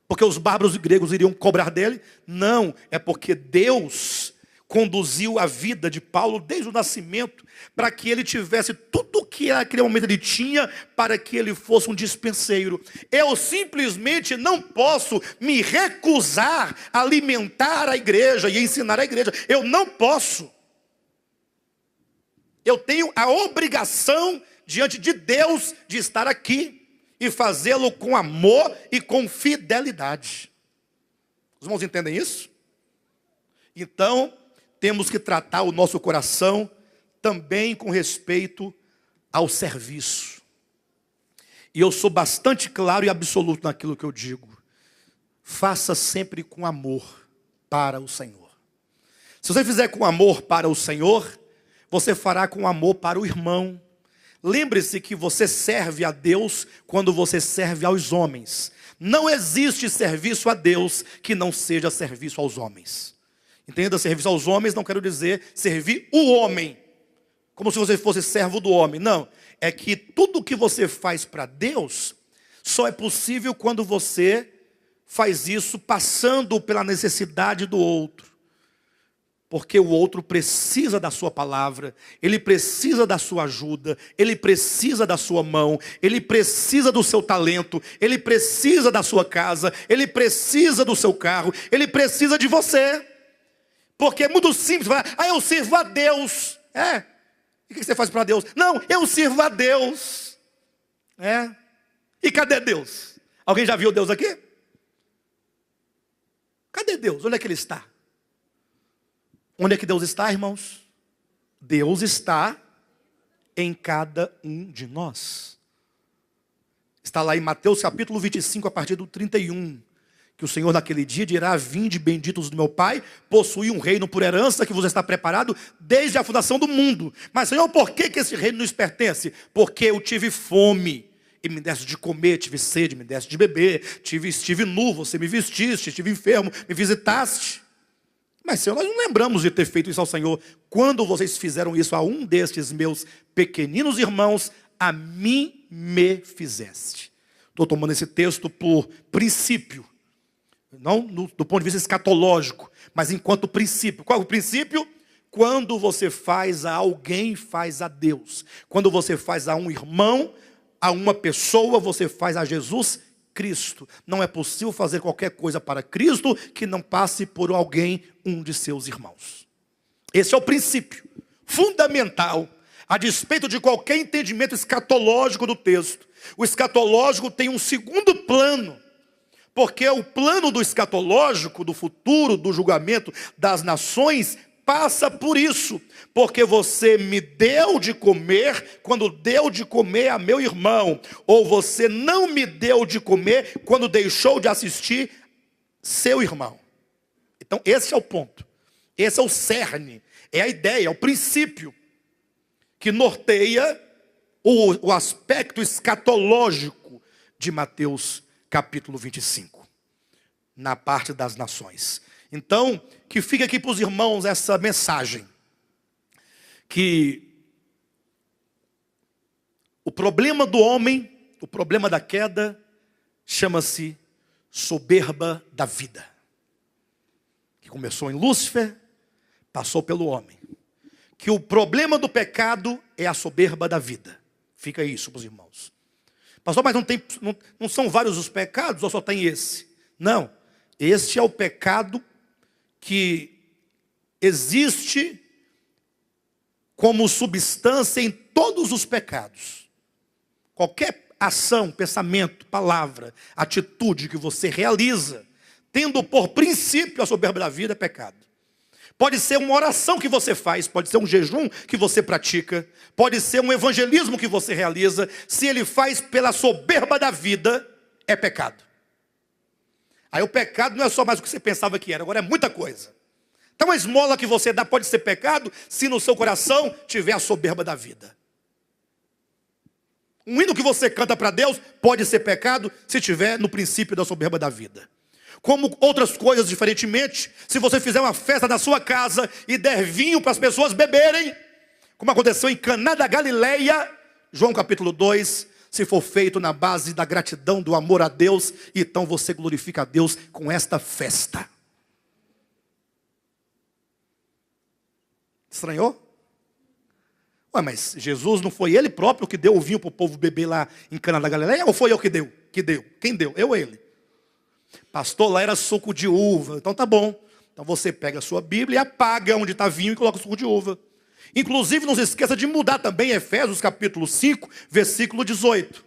Porque os bárbaros e gregos iriam cobrar dele? Não, é porque Deus conduziu a vida de Paulo desde o nascimento, para que ele tivesse tudo o que naquele momento ele tinha, para que ele fosse um dispenseiro. Eu simplesmente não posso me recusar a alimentar a igreja e ensinar a igreja. Eu não posso. Eu tenho a obrigação diante de Deus de estar aqui e fazê-lo com amor e com fidelidade. Os irmãos entendem isso? Então, temos que tratar o nosso coração também com respeito ao serviço. E eu sou bastante claro e absoluto naquilo que eu digo. Faça sempre com amor para o Senhor. Se você fizer com amor para o Senhor, você fará com amor para o irmão. Lembre-se que você serve a Deus quando você serve aos homens. Não existe serviço a Deus que não seja serviço aos homens. Entenda, serviço aos homens não quero dizer servir o homem, como se você fosse servo do homem. Não, é que tudo que você faz para Deus só é possível quando você faz isso passando pela necessidade do outro. Porque o outro precisa da sua palavra, ele precisa da sua ajuda, ele precisa da sua mão, ele precisa do seu talento, ele precisa da sua casa, ele precisa do seu carro, ele precisa de você. Porque é muito simples falar, eu sirvo a Deus. E o que você faz para Deus? Não, eu sirvo a Deus. E cadê Deus? Alguém já viu Deus aqui? Cadê Deus? Onde é que Ele está? Onde é que Deus está, irmãos? Deus está em cada um de nós. Está lá em Mateus capítulo 25, a partir do 31. Que o Senhor naquele dia dirá: vinde benditos do meu Pai, possui um reino por herança que vos está preparado desde a fundação do mundo. Mas Senhor, por que esse reino nos pertence? Porque eu tive fome e me deste de comer, tive sede, me deste de beber, estive nu, você me vestiste, estive enfermo, me visitaste. Mas Senhor, nós não lembramos de ter feito isso ao Senhor. Quando vocês fizeram isso a um destes meus pequeninos irmãos, a mim me fizeste. Estou tomando esse texto por princípio. Não do ponto de vista escatológico, mas enquanto princípio. Qual é o princípio? Quando você faz a alguém, faz a Deus. Quando você faz a um irmão, a uma pessoa, você faz a Jesus Cristo. Não é possível fazer qualquer coisa para Cristo que não passe por alguém, um de seus irmãos. Esse é o princípio fundamental, a despeito de qualquer entendimento escatológico do texto. O escatológico tem um segundo plano. Porque o plano do escatológico, do futuro, do julgamento das nações, passa por isso. Porque você me deu de comer quando deu de comer a meu irmão. Ou você não me deu de comer quando deixou de assistir seu irmão. Então esse é o ponto. Esse é o cerne, é a ideia, é o princípio que norteia o aspecto escatológico de Mateus capítulo 25, na parte das nações. Então, que fica aqui para os irmãos essa mensagem, que o problema do homem, o problema da queda, chama-se soberba da vida, que começou em Lúcifer, passou pelo homem. Que o problema do pecado é a soberba da vida. Fica isso para os irmãos. Pastor, mas não são vários os pecados ou só tem esse? Não, este é o pecado que existe como substância em todos os pecados. Qualquer ação, pensamento, palavra, atitude que você realiza, tendo por princípio a soberba da vida, é pecado. Pode ser uma oração que você faz, pode ser um jejum que você pratica, pode ser um evangelismo que você realiza. Se ele faz pela soberba da vida, é pecado. Aí o pecado não é só mais o que você pensava que era, agora é muita coisa. Então a esmola que você dá pode ser pecado, se no seu coração tiver a soberba da vida. Um hino que você canta para Deus pode ser pecado, se tiver no princípio da soberba da vida. Como outras coisas diferentemente, se você fizer uma festa na sua casa e der vinho para as pessoas beberem, como aconteceu em Caná da Galileia, João capítulo 2, se for feito na base da gratidão, do amor a Deus, então você glorifica a Deus com esta festa. Estranhou? Ué, mas Jesus não foi ele próprio que deu o vinho para o povo beber lá em Caná da Galileia? Ou foi eu que deu? Quem deu? Eu ou ele? Pastor, lá era suco de uva. Então tá bom. Então você pega a sua Bíblia e apaga onde está vinho e coloca o suco de uva. Inclusive não se esqueça de mudar também Efésios capítulo 5, versículo 18.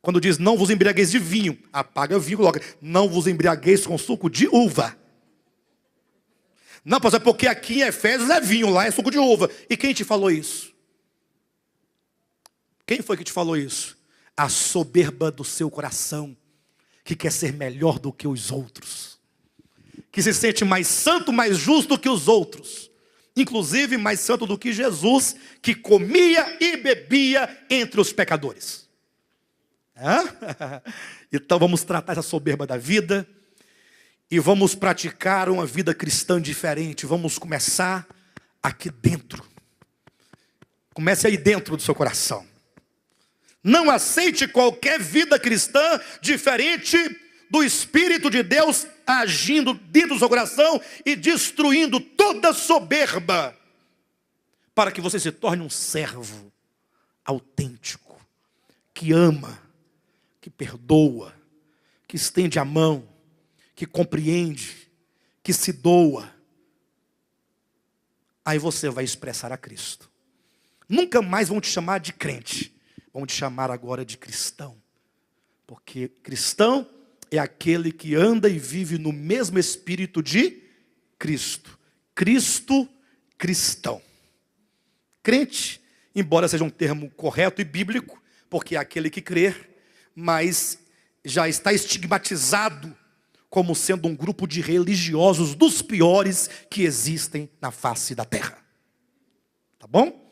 Quando diz não vos embriagueis de vinho, apaga o vinho e coloca não vos embriagueis com suco de uva. Não, pastor, porque aqui em Efésios é vinho, lá é suco de uva. E quem te falou isso? Quem foi que te falou isso? A soberba do seu coração, que quer ser melhor do que os outros, que se sente mais santo, mais justo do que os outros, inclusive mais santo do que Jesus, que comia e bebia entre os pecadores. Então vamos tratar essa soberba da vida e vamos praticar uma vida cristã diferente. Vamos começar aqui dentro. Comece aí dentro do seu coração. Não aceite qualquer vida cristã diferente do Espírito de Deus agindo dentro do seu coração e destruindo toda soberba, para que você se torne um servo autêntico, que ama, que perdoa, que estende a mão, que compreende, que se doa. Aí você vai expressar a Cristo. Nunca mais vão te chamar de crente. Vão te chamar agora de cristão. Porque cristão é aquele que anda e vive no mesmo espírito de Cristo. Cristo, cristão. Crente, embora seja um termo correto e bíblico, porque é aquele que crê, mas já está estigmatizado como sendo um grupo de religiosos dos piores que existem na face da terra. Tá bom?